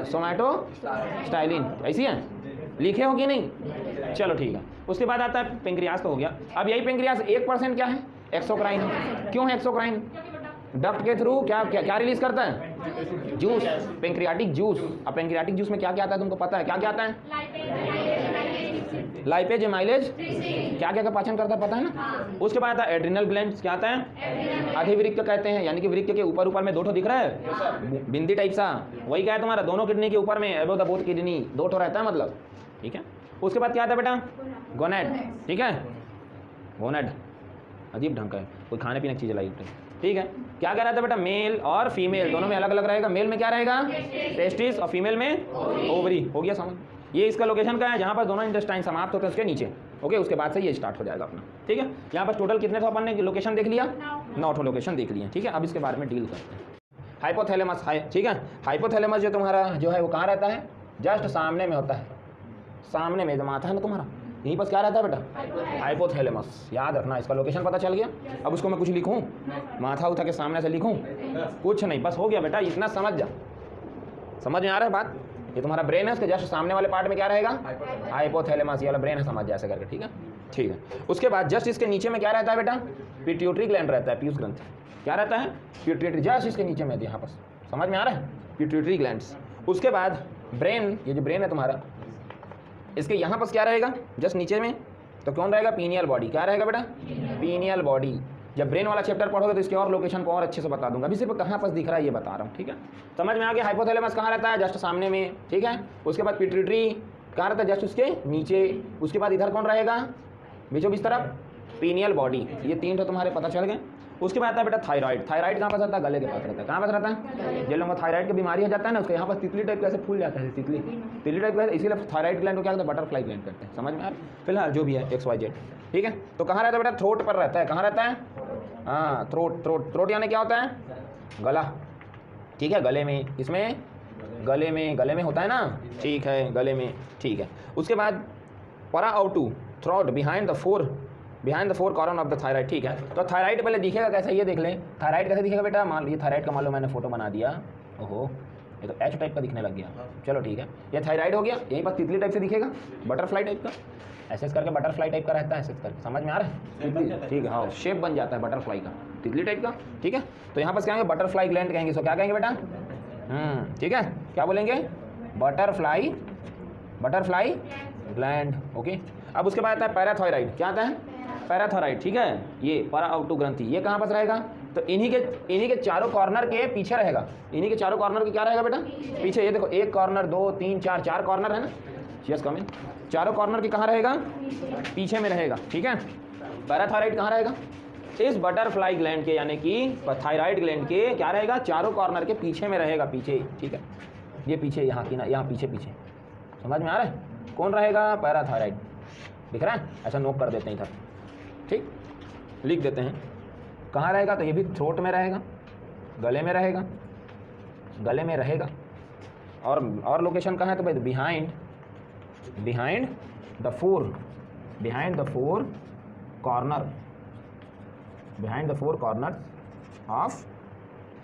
सोमैटोस्टाइलिन, ऐसी है, लिखे हो कि नहीं? चलो ठीक है। उसके बाद आता है पेंक्रियास, तो हो गया। अब यही पेंक्रियास 1% क्या है? एक्सोक्राइन। क्यों है एक्सोक्राइन? डक्ट के थ्रू क्या रिलीज करता है? Juice, pancreatic juice. अब पेंक्रियाटिक जूस में क्या आता है तुमको पता है? क्या आता है? लाइपेज, एमाइलेज, क्या पाचन करता है पता है ना। उसके बाद आता है एड्रिनल ग्लैंड्स। क्या आता है? अधिवृक्क कहते हैं, यानी कि वृक्क के ऊपर में 2 दिख रहा है, बिंदी टाइप सा, वही क्या है तुम्हारा? दोनों किडनी के ऊपर में, अबव द बोथ किडनी 2 रहता है मतलब, ठीक है। उसके बाद क्या आता है बेटा? गोनेड, ठीक है। गोनेड अजीब ढंग का है, कोई खाने पीने की चीज़ लाई, ठीक है। क्या कह रहा था बेटा? मेल और फीमेल दोनों में अलग अलग रहेगा। मेल में क्या रहेगा? टेस्टिस, और फीमेल में ओवरी। हो गया समझ? ये इसका लोकेशन का है, जहाँ पर दोनों इंटेस्टाइन समाप्त होते हैं उसके नीचे, ओके। उसके बाद से ये स्टार्ट हो जाएगा अपना, ठीक है। यहाँ पर टोटल कितने अपन ने लोकेशन देख लिया? 9 लोकेशन देख लिए, ठीक है। अब इसके बारे में डील करते हैं। हाइपोथैलेमस है, ठीक है। हाइपोथैलेमस जो तुम्हारा जो है वो कहाँ रहता है? जस्ट सामने में होता है, सामने में जो माथा है ना तुम्हारा, यहीं पर क्या रहता है बेटा? हाइपोथैलेमस। याद रखना, इसका लोकेशन पता चल गया। अब उसको मैं कुछ लिखूँ? माथा उठा के सामने से लिखूँ? कुछ नहीं, बस हो गया बेटा, इतना समझ जा। समझ में आ रहा है बात? ये तुम्हारा ब्रेन है, उसके जस्ट सामने वाले पार्ट में क्या रहेगा? हाइपोथैलेमस। ये वाला ब्रेन है, समझ जा ऐसे करके, ठीक है, ठीक है। उसके बाद जस्ट इसके नीचे में क्या रहता है बेटा? पिट्यूटरी ग्लैंड रहता है, पीयूष ग्रंथि। क्या रहता है? पिट्यूटरी, जस्ट इसके नीचे में, यहाँ पर समझ में आ रहा है? Pituitary glands. उसके बाद ब्रेन, ये जो ब्रेन है तुम्हारा, इसके यहाँ पर क्या रहेगा? जस्ट नीचे में, तो कौन रहेगा? Pineal body. क्या रहेगा बेटा? Pineal body. जब ब्रेन वाला चैप्टर पढ़ोगे तो इसके और लोकेशन को और अच्छे से बता दूंगा, अभी सिर्फ कहाँ पर दिख रहा है ये बता रहा हूँ, ठीक है। समझ में आ गया? हाइपोथैलेमस कहाँ रहता है? जस्ट सामने में, ठीक है। उसके बाद पिट्यूटरी कहाँ रहता है? जस्ट उसके नीचे। उसके बाद इधर कौन रहेगा? बीचों बीच तरफ पीनियल बॉडी। ये 3 तुम्हारे पता चल गए। उसके बाद आता है बेटा थायराइड। थायराइड कहाँ पास रहता है? गले के पास रहता है। कहाँ पास रहता है? जिन लोगों को थायराइड की बीमारी हो जाता है ना, उसके यहाँ पर तितली टाइप कैसे फूल जाता है, तितली टाइप कैसे, इसीलिए थायराइड ग्लैंड को क्या कहते हैं? बटरफ्लाई ग्लैंड करते हैं। समझ में आ रहा है? फिलहाल जो भी है XYZ, ठीक है। तो कहाँ रहता है बेटा? थ्रोट पर रहता है। कहाँ रहता है? हाँ, थ्रोट यानी क्या होता है? गला, ठीक है, गले में। इसमें गले में होता है ना, ठीक है, गले में, ठीक है। उसके बाद पराओटू, throat, behind the four corner of the thyroid, ठीक है। तो थायराइड पहले दिखेगा कैसे, ये देख लें। थायराइड कैसे दिखेगा बेटा? मान लीजिए थायराइड का मान लो मैंने फोटो बना दिया, ओहो ये तो H टाइप का दिखने लग गया। चलो ठीक है, ये थायराइड हो गया। यहीं पर तितली टाइप से दिखेगा, बटरफ्लाई टाइप का, ऐसे करके बटरफ्लाई टाइप का रहता है, ऐसे करके। समझ में आ रहा है? ठीक है, हाँ, शेप बन जाता है बटरफ्लाई का, तितली टाइप का, ठीक है। तो यहाँ पर क्या कहेंगे? बटरफ्लाई ग्लैंड कहेंगे। सो क्या कहेंगे बेटा? ठीक है, क्या बोलेंगे? Butterfly gland, okay. अब उसके बाद आता है पैराथायराइड। क्या आता है? पैराथायराइड, ठीक है। ये पराओटू ग्रंथि, ये कहाँ पर रहेगा? तो इन्हीं के चारों कॉर्नर के पीछे रहेगा। इन्हीं के चारों कॉर्नर के क्या रहेगा बेटा? पीछे। ये देखो, 1 कॉर्नर, 2, 3, 4 कॉर्नर है ना। यस कम इन। चारों कॉर्नर के कहाँ रहेगा? पीछे में रहेगा, ठीक है। पैराथायराइड कहाँ रहेगा? इस बटरफ्लाई ग्लैंड के यानी कि थायराइड ग्लैंड के क्या रहेगा, चारों कॉर्नर के पीछे में रहेगा, पीछे, ठीक है, ये पीछे, यहाँ की ना, यहाँ पीछे पीछे, समझ में आ रहा है? कौन रहेगा? पैराथायराइड, दिख रहा है? ऐसा नोट कर देते हैं इधर, ठीक, लिख देते हैं कहाँ रहेगा। तो ये भी थ्रोट में रहेगा, गले में रहेगा, गले में रहेगा। और लोकेशन कहाँ है? तो भाई behind the four corner, behind the four corner of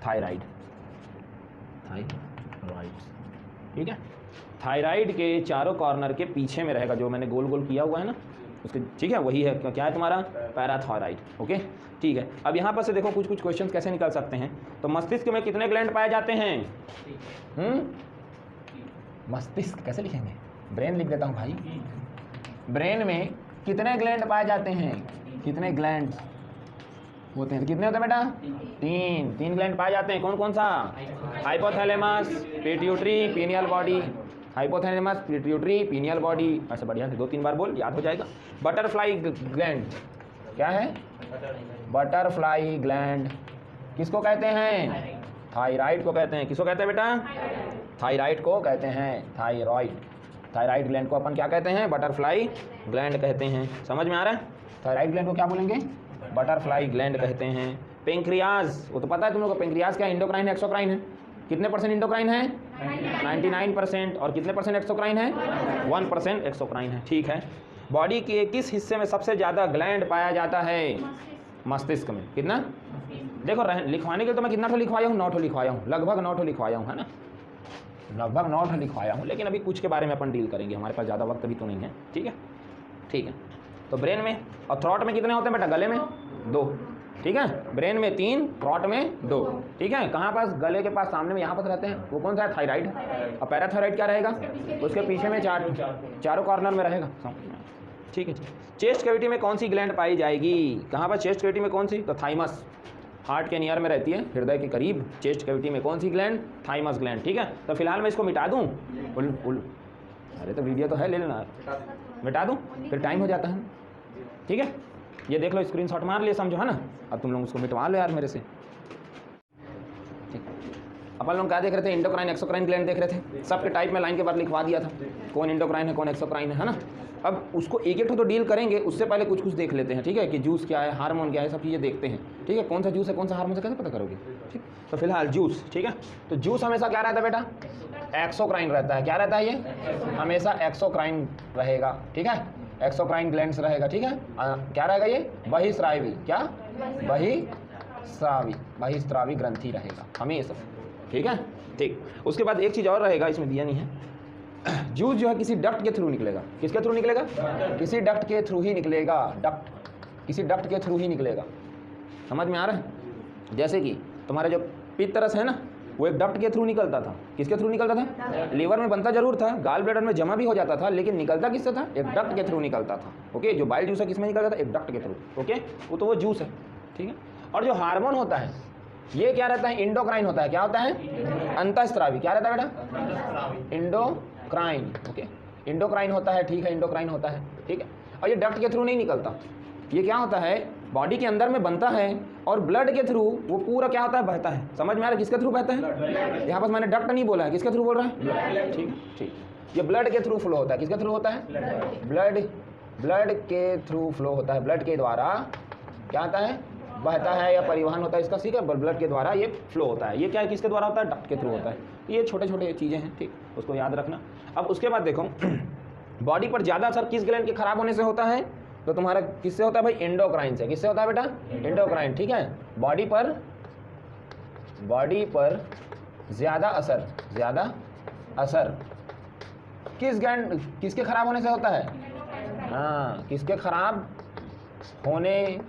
thyroid, ठीक है। थायराइड के चारों कॉर्नर के पीछे में रहेगा, जो मैंने गोल गोल किया हुआ है ना उसके, ठीक है, वही है। क्या है तुम्हारा? पैराथायराइड, ओके, ठीक है। अब यहाँ पर से देखो कुछ क्वेश्चंस कैसे निकल सकते हैं। तो मस्तिष्क में कितने ग्लैंड पाए जाते हैं? मस्तिष्क कैसे लिखेंगे? ब्रेन लिख देता हूँ भाई। ब्रेन में कितने ग्लैंड पाए जाते हैं? कितने ग्लैंड होते हैं? कितने होते हैं बेटा? तीन ग्लैंड पाए जाते हैं। कौन कौन सा? Hypothalamus, pituitary, pineal body. Hypothalamus, pituitary, pineal body. ऐसे बढ़िया से 2-3 बार बोल, याद हो जाएगा। बटरफ्लाई ग्लैंड क्या है? बटरफ्लाई ग्लैंड किसको कहते हैं? थायराइड को कहते हैं। किसको कहते हैं बेटा? थायराइड को कहते हैं। थायराइड ग्लैंड को अपन क्या कहते हैं? बटरफ्लाई ग्लैंड कहते हैं। समझ में आ रहा है? थायराइड ग्लैंड को क्या बोलेंगे? बटरफ्लाई ग्लैंड कहते हैं। पेंक्रियाज, वो तो पता है तुम लोग को, पेंक्रियाज क्या इंडोक्राइन है एक्सोक्राइन है? कितने % इंडोक्राइन है? 99%। और कितने % एक्सोक्राइन है? 1% एक्सोक्राइन है, ठीक है। बॉडी के किस हिस्से में सबसे ज़्यादा ग्लैंड पाया जाता है? मस्तिष्क में। कितना? देखो लिखवाने के लिए तो मैं कितना ठो लिखवाया हूँ? 9 ठो लिखवाया हूँ, लगभग 9 ठो लिखवाया हूँ, है ना, लगभग 9 ठो लिखवाया हूँ। लेकिन अभी कुछ के बारे में अपन डील करेंगे, हमारे पास ज़्यादा वक्त भी तो नहीं है, ठीक है, ठीक है। तो ब्रेन में और थ्रॉट में कितने होते हैं बेटा? गले में 2, ठीक है, ब्रेन में 3, थ्रॉट में 2, ठीक है। कहाँ पास? गले के पास, सामने में, यहाँ पास रहते हैं। वो कौन सा है? थायराइड। और पैराथायराइड क्या रहेगा? उसके पीछे में चारों कॉर्नर में रहेगा, ठीक है। चेस्ट कैविटी में कौन सी ग्लैंड पाई जाएगी? कहाँ पर चेस्ट कैविटी में कौन सी? तो थाइमस, हार्ट के नियर में रहती है, हृदय के करीब। चेस्ट कैविटी में कौन सी ग्लैंड? थाइमस ग्लैंड, ठीक है। तो फिलहाल मैं इसको मिटा दूँ? अरे तो वीडियो तो है, ले लेना, मिटा दूँ फिर टाइम हो जाता है, ठीक है। ये देख लो, स्क्रीनशॉट मार लिए, समझो, है ना। अब तुम लोग उसको मिटवा लो यार मेरे से, ठीक। अपन लोग क्या देख रहे थे? इंडोक्राइन एक्सोक्राइन ग्लैंड देख रहे थे। सबके टाइप में लाइन के बाद लिखवा दिया था कौन इंडोक्राइन है कौन एक्सोक्राइन है ना। अब उसको एक एक तो डील करेंगे, उससे पहले कुछ देख लेते हैं, ठीक है, कि जूस क्या है, हार्मोन क्या है, सब चीज़ें देखते हैं, ठीक है। कौन सा जूस है, कौन सा हार्मोन है, कैसे पता करोगे, ठीक। तो फिलहाल जूस, ठीक है। तो जूस हमेशा क्या रहता है बेटा? एक्सोक्राइन रहता है। क्या रहता है? ये हमेशा एक्सोक्राइन रहेगा, ठीक है, एक्सोक्राइन ग्लैंड्स रहेगा, ठीक है। क्या रहेगा ये? बहिस्रावी, क्या? बहिस्रावी ग्रंथि रहेगा हमेशा, ठीक है, ठीक। उसके बाद एक चीज़ और रहेगा, इसमें दिया नहीं है, जूस जो है किसी डक्ट के थ्रू निकलेगा। किसके थ्रू निकलेगा? किसी डक्ट के थ्रू ही निकलेगा, किसी डक्ट के थ्रू ही निकलेगा। समझ में आ रहा है? जैसे कि तुम्हारा जो पित्तरस है ना, वो एक डक्ट के थ्रू निकलता था। किसके थ्रू निकलता था? लीवर में बनता जरूर था, गाल ब्लैडर में जमा भी हो जाता था, लेकिन निकलता किससे था? एक डक्ट के थ्रू निकलता था, ओके। जो बाइल जूस है किसमें निकलता था? एक डक्ट के थ्रू, ओके। वो तो वो जूस है, ठीक है। और जो हार्मोन होता है ये क्या रहता है? इंडोक्राइन होता है। क्या होता है? अंतःस्रावी। क्या रहता है बेटा? इंडोक्राइन, ओके, इंडोक्राइन होता है, ठीक है, इंडोक्राइन होता है, ठीक है। और ये डक्ट के थ्रू नहीं निकलता, ये क्या होता है? बॉडी के अंदर में बनता है और ब्लड के थ्रू वो पूरा क्या होता है? बहता है। समझ में आ रहा है? किसके थ्रू बहता है? यहाँ पर मैंने डक्ट नहीं बोला है, किसके थ्रू बोल रहा है? ठीक, ठीक। ये ब्लड के थ्रू फ्लो होता है। किसके थ्रू होता है? ब्लड के थ्रू फ्लो होता है। ब्लड के द्वारा क्या होता है? बहता है या परिवहन होता है इसका, ठीक है, ब्लड के द्वारा ये फ्लो होता है। ये क्या है? किसके द्वारा होता है? डक्ट के थ्रू होता है। ये छोटे छोटे चीज़ें हैं, ठीक, उसको याद रखना। अब उसके बाद देखो बॉडी पर ज़्यादा असर किस ग्लैंड के खराब होने से होता है? तो तुम्हारा किससे होता है भाई? एंडोक्राइन से। किससे होता है बेटा? एंडोक्राइन, ठीक है। बॉडी पर ज़्यादा असर किस ग्लैंड, किसके खराब होने से होता है? हाँ, किसके खराब होने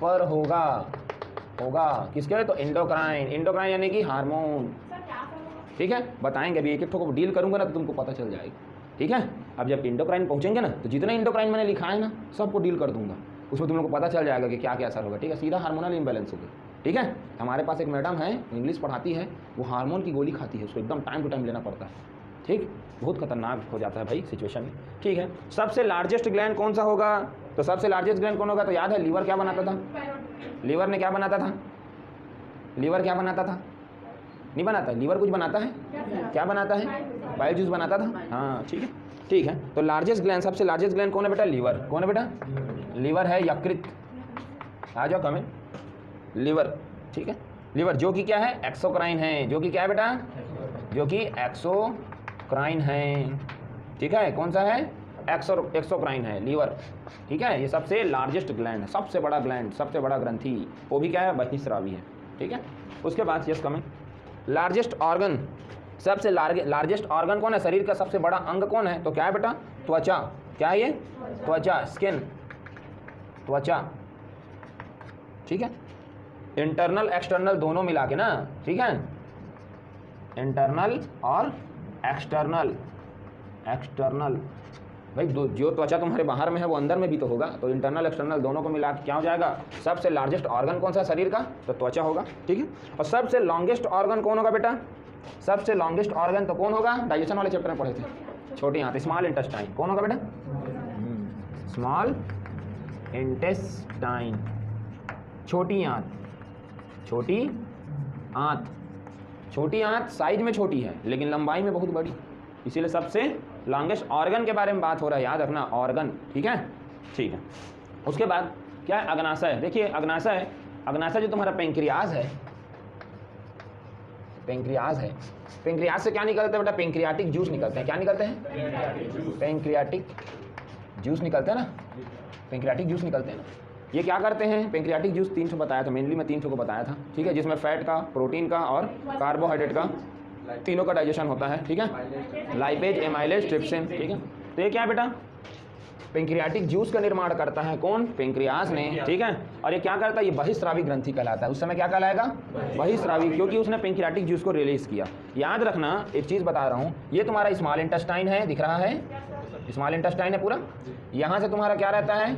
पर होगा किसके? तो इंडोक्राइन यानी कि हार्मोन, ठीक है। बताएंगे अभी, एक एक को डील करूंगा ना तो तुमको पता चल जाएगा, ठीक है। अब जब इंडोक्राइन पहुंचेंगे ना तो जितना इंडोक्राइन मैंने लिखा है ना सबको डील कर दूंगा, उसमें तुम लोग को पता चल जाएगा कि क्या क्या असर होगा, ठीक है। सीधा हार्मोनल इम्बैलेंस होगा, ठीक है। हमारे पास एक मैडम है, इंग्लिश पढ़ाती है, वो हार्मोन की गोली खाती है, उसको एकदम टाइम टू टाइम लेना पड़ता है, ठीक। बहुत खतरनाक हो जाता है भाई सिचुएशन में, ठीक है। सबसे लार्जेस्ट ग्लैंड कौन सा होगा? तो सबसे लार्जेस्ट ग्लैंड कौन होगा? तो याद है लीवर क्या बनाता था? लीवर ने क्या बनाता था? लीवर क्या बनाता था? नहीं बनाता, लीवर कुछ बनाता है, क्या बनाता है? बाइल जूस बनाता था। हाँ ठीक है, ठीक है। तो लार्जेस्ट ग्लैंड, सबसे लार्जेस्ट ग्लैंड कौन है बेटा? लीवर। कौन है बेटा? लीवर है। यकृत, आ जाओ कमेंट। लीवर, ठीक है। लीवर जो कि क्या है? एक्सोक्राइन है। जो कि क्या है बेटा? जो कि एक्सोक्राइन है, ठीक है। कौन सा है? एक्सोक्राइन है, लीवर, ठीक है। ये सबसे लार्जेस्ट ग्लैंड है, सबसे बड़ा ग्लैंड, सबसे बड़ा ग्रंथि, वो भी क्या है? बहिस्रावी है, ठीक है। उसके बाद यस कमेंट, लार्जेस्ट ऑर्गन, सबसे लार्जेस्ट ऑर्गन कौन है? शरीर का सबसे बड़ा अंग कौन है? तो क्या है बेटा? त्वचा। क्या है ये? त्वचा, स्किन, त्वचा, ठीक है। इंटरनल एक्सटर्नल दोनों मिला के ना, ठीक है। इंटरनल और एक्सटर्नल, एक्सटर्नल भाई जो त्वचा तुम्हारे बाहर में है वो अंदर में भी तो होगा, तो इंटरनल एक्सटर्नल दोनों को मिला के क्या हो जाएगा? सबसे लार्जेस्ट ऑर्गन कौन सा शरीर का? तो त्वचा होगा, ठीक है। और सबसे लॉन्गेस्ट ऑर्गन कौन होगा बेटा? सबसे लॉन्गेस्ट ऑर्गन तो कौन होगा? डाइजेशन वाले चैप्टर में पढ़े थे, छोटी आंत, स्मॉल इंटेस्टाइन। कौन होगा बेटा? स्मॉल इंटेस्टाइन, छोटी आंत, छोटी आंत। छोटी आंत साइज में छोटी है लेकिन लंबाई में बहुत बड़ी, इसीलिए सबसे लॉन्गेस्ट ऑर्गन के बारे में बात हो रहा है, याद रखना, ऑर्गन, ठीक है, ठीक है। उसके बाद क्या है? अग्नाशय। देखिए अग्नाशय, अग्नाशय जो तुम्हारा पेंक्रियाज है, पेंक्रियाज है, पेंक्रियाज से क्या निकलता है बेटा? पेंक्रियाटिक जूस निकलते हैं। क्या निकलते हैं? पेंक्रियाटिक जूस निकलते हैं ना, पेंक्रियाटिक जूस निकलते हैं ना। ये क्या करते हैं? पेंक्रियाटिक जूस 3 बताया था, मेनली मैं 3 को बताया था, ठीक है, जिसमें फैट का, प्रोटीन का और कार्बोहाइड्रेट का, तीनों का डाइजेशन होता है, ठीक है। लाइपेज, एमाइलेज, ट्रिप्सिन, ठीक है। तो ये क्या है बेटा? पेंक्रियाटिक जूस का निर्माण करता है कौन? पेंक्रियाज ने, ठीक है। और ये क्या करता है? ये बहिस्रावी ग्रंथि कहलाता है। उस समय क्या कहलाएगा? बहिस्रावी, क्योंकि उसने पेंक्रियाटिक जूस को रिलीज किया। याद रखना, एक चीज़ बता रहा हूँ, ये तुम्हारा स्मॉल इंटेस्टाइन है, दिख रहा है? स्मॉल इंटेस्टाइन है पूरा। यहाँ से तुम्हारा क्या रहता है?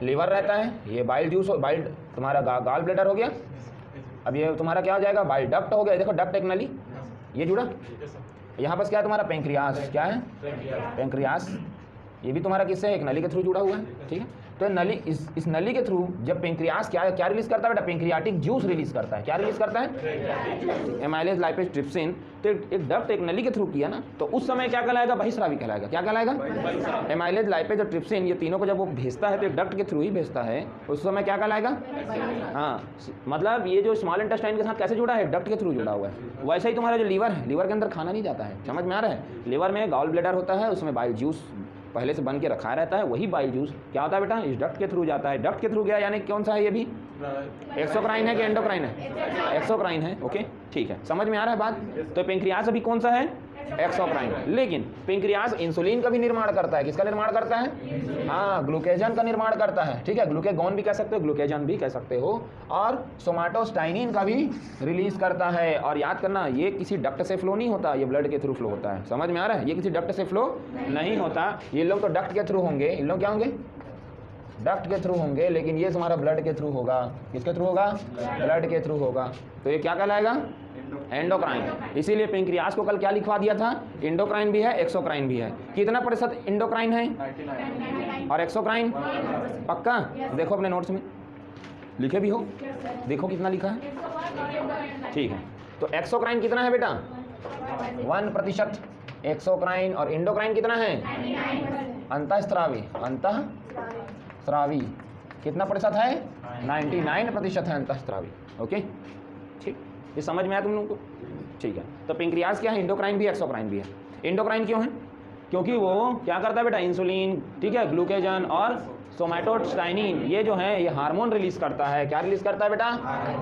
लीवर रहता है। ये बाइल जूस, बाइल तुम्हारा गाल ब्लैडर हो गया। अब ये तुम्हारा क्या हो जाएगा? बाइल डक्ट हो गया। देखो डक्ट एक नली, ये जुड़ा। यहाँ पर क्या है तुम्हारा? पेंक्रियास। क्या है? पेंक्रियास। ये भी तुम्हारा किससे? एक नली के थ्रू जुड़ा हुआ है, ठीक है। तो नली, इस नली के थ्रू जब पेंक्रियास क्या रिलीज करता है बेटा? पेंक्रियाटिक जूस रिलीज करता है। क्या रिलीज करता है? Amylase, lipase, trypsin. तो एक डक्ट एक नली के थ्रू किया ना, तो उस समय क्या कहलाएगा? बहिस्रावी कहलाएगा। क्या कहलाएगा? एमाइलेज, लाइपेज और ट्रिप्सिन, ये तीनों को जब वो भेजता है तो एक डक्ट के थ्रू ही भेजता है, उस समय क्या कहलाएगा? हाँ, मतलब ये जो स्मॉल इंटेस्टाइन के साथ कैसे जुड़ा है? डक्ट के थ्रू जुड़ा हुआ है। वैसे ही तुम्हारा जो लीवर है, लीवर के अंदर खाना नहीं जाता है, समझ में आ रहा है? लीवर में गॉल ब्लैडर होता है, उसमें बाइल जूस पहले से बन के रखा रहता है, वही बाइल जूस क्या होता है बेटा? इस डक्ट के थ्रू जाता है। डक्ट के थ्रू गया यानी कौन सा है? ये भी एक्सोक्राइन है कि एंडोक्राइन है? एक्सोक्राइन है, ओके, ठीक है, समझ में आ रहा है बात? तो पेंक्रियाज अभी कौन सा है? एक्सोक्राइन। लेकिन पेंक्रियाज इंसुलिन का भी निर्माण करता है। किसका निर्माण करता है? हाँ, ग्लूकेजन का निर्माण करता है, ठीक है। ग्लूकेगॉन भी कह सकते हो, ग्लूकेजन भी कह सकते हो। और सोमाटोस्टाइनिन का भी रिलीज करता है। और याद करना, ये किसी डक्ट से फ्लो नहीं होता, ये ब्लड के थ्रू फ्लो होता है। समझ में आ रहा है? ये किसी डक्ट से फ्लो नहीं होता। ये लोग तो डक्ट के थ्रू होंगे, इन लोग क्या होंगे? डक्ट के थ्रू होंगे, लेकिन ये तुम्हारा ब्लड के थ्रू होगा। किसके थ्रू होगा? ब्लड के थ्रू होगा। तो ये क्या कहलाएगा? एंडोक्राइन। इसीलिए पेंक्रियास को कल क्या लिखवा दिया था? एंडोक्राइन भी है, एक्सोक्राइन भी है। कितना प्रतिशत एंडोक्राइन है और एक्सोक्राइन? पक्का? देखो अपने नोट्स में लिखे भी हो, देखो कितना लिखा है, ठीक है। तो एक्सोक्राइन कितना है बेटा? 1%। एक्सोक्राइन। और एंडोक्राइन कितना है? अंतःस्रावी। अंतःस्रावी कितना प्रतिशत है? 99% है अंतःस्रावी, ओके, ठीक। ये समझ में आया तुम लोगों को? ठीक है। तो पेंक्रियाज क्या है? एंडोक्राइन भी, एक्सोक्राइन भी है। एंडोक्राइन क्यों है? क्योंकि वो क्या करता है बेटा? इंसुलिन, ठीक है, ग्लूकेजन और सोमैटोस्टाइनिन, ये जो है ये हार्मोन रिलीज करता है। क्या रिलीज करता है बेटा?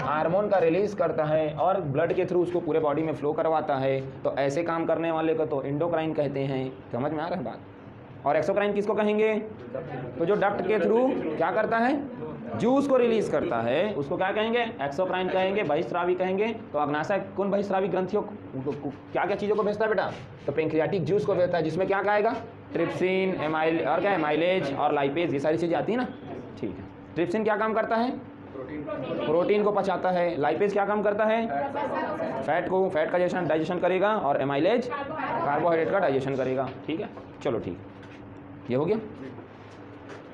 हार्मोन का रिलीज करता है और ब्लड के थ्रू उसको पूरे बॉडी में फ्लो करवाता है। तो ऐसे काम करने वाले को तो एंडोक्राइन कहते हैं। समझ में आ रहा है बात? और एक्सोक्राइन किसको कहेंगे? तो जो डक्ट के थ्रू क्या करता है? जूस को रिलीज करता है, उसको क्या कहेंगे? एक्सोक्राइन कहेंगे, बहिस्रावी कहेंगे। तो अग्नाशय कौन बहिस्रावी ग्रंथियों को क्या क्या चीज़ों को भेजता है बेटा? तो पेंक्रियाटिक जूस को भेजता है, जिसमें क्या कहेगा? ट्रिप्सिन, और क्या, एमाइलेज और लाइपेज, ये सारी चीज़ें आती है ना, ठीक है। ट्रिप्सिन क्या काम करता है? प्रोटीन को पचाता है। लाइपेज क्या काम करता है? फैट का डाइजेशन करेगा। और एमाइलेज कार्बोहाइड्रेट का डाइजेशन करेगा, ठीक है। चलो ठीक, ये हो गया।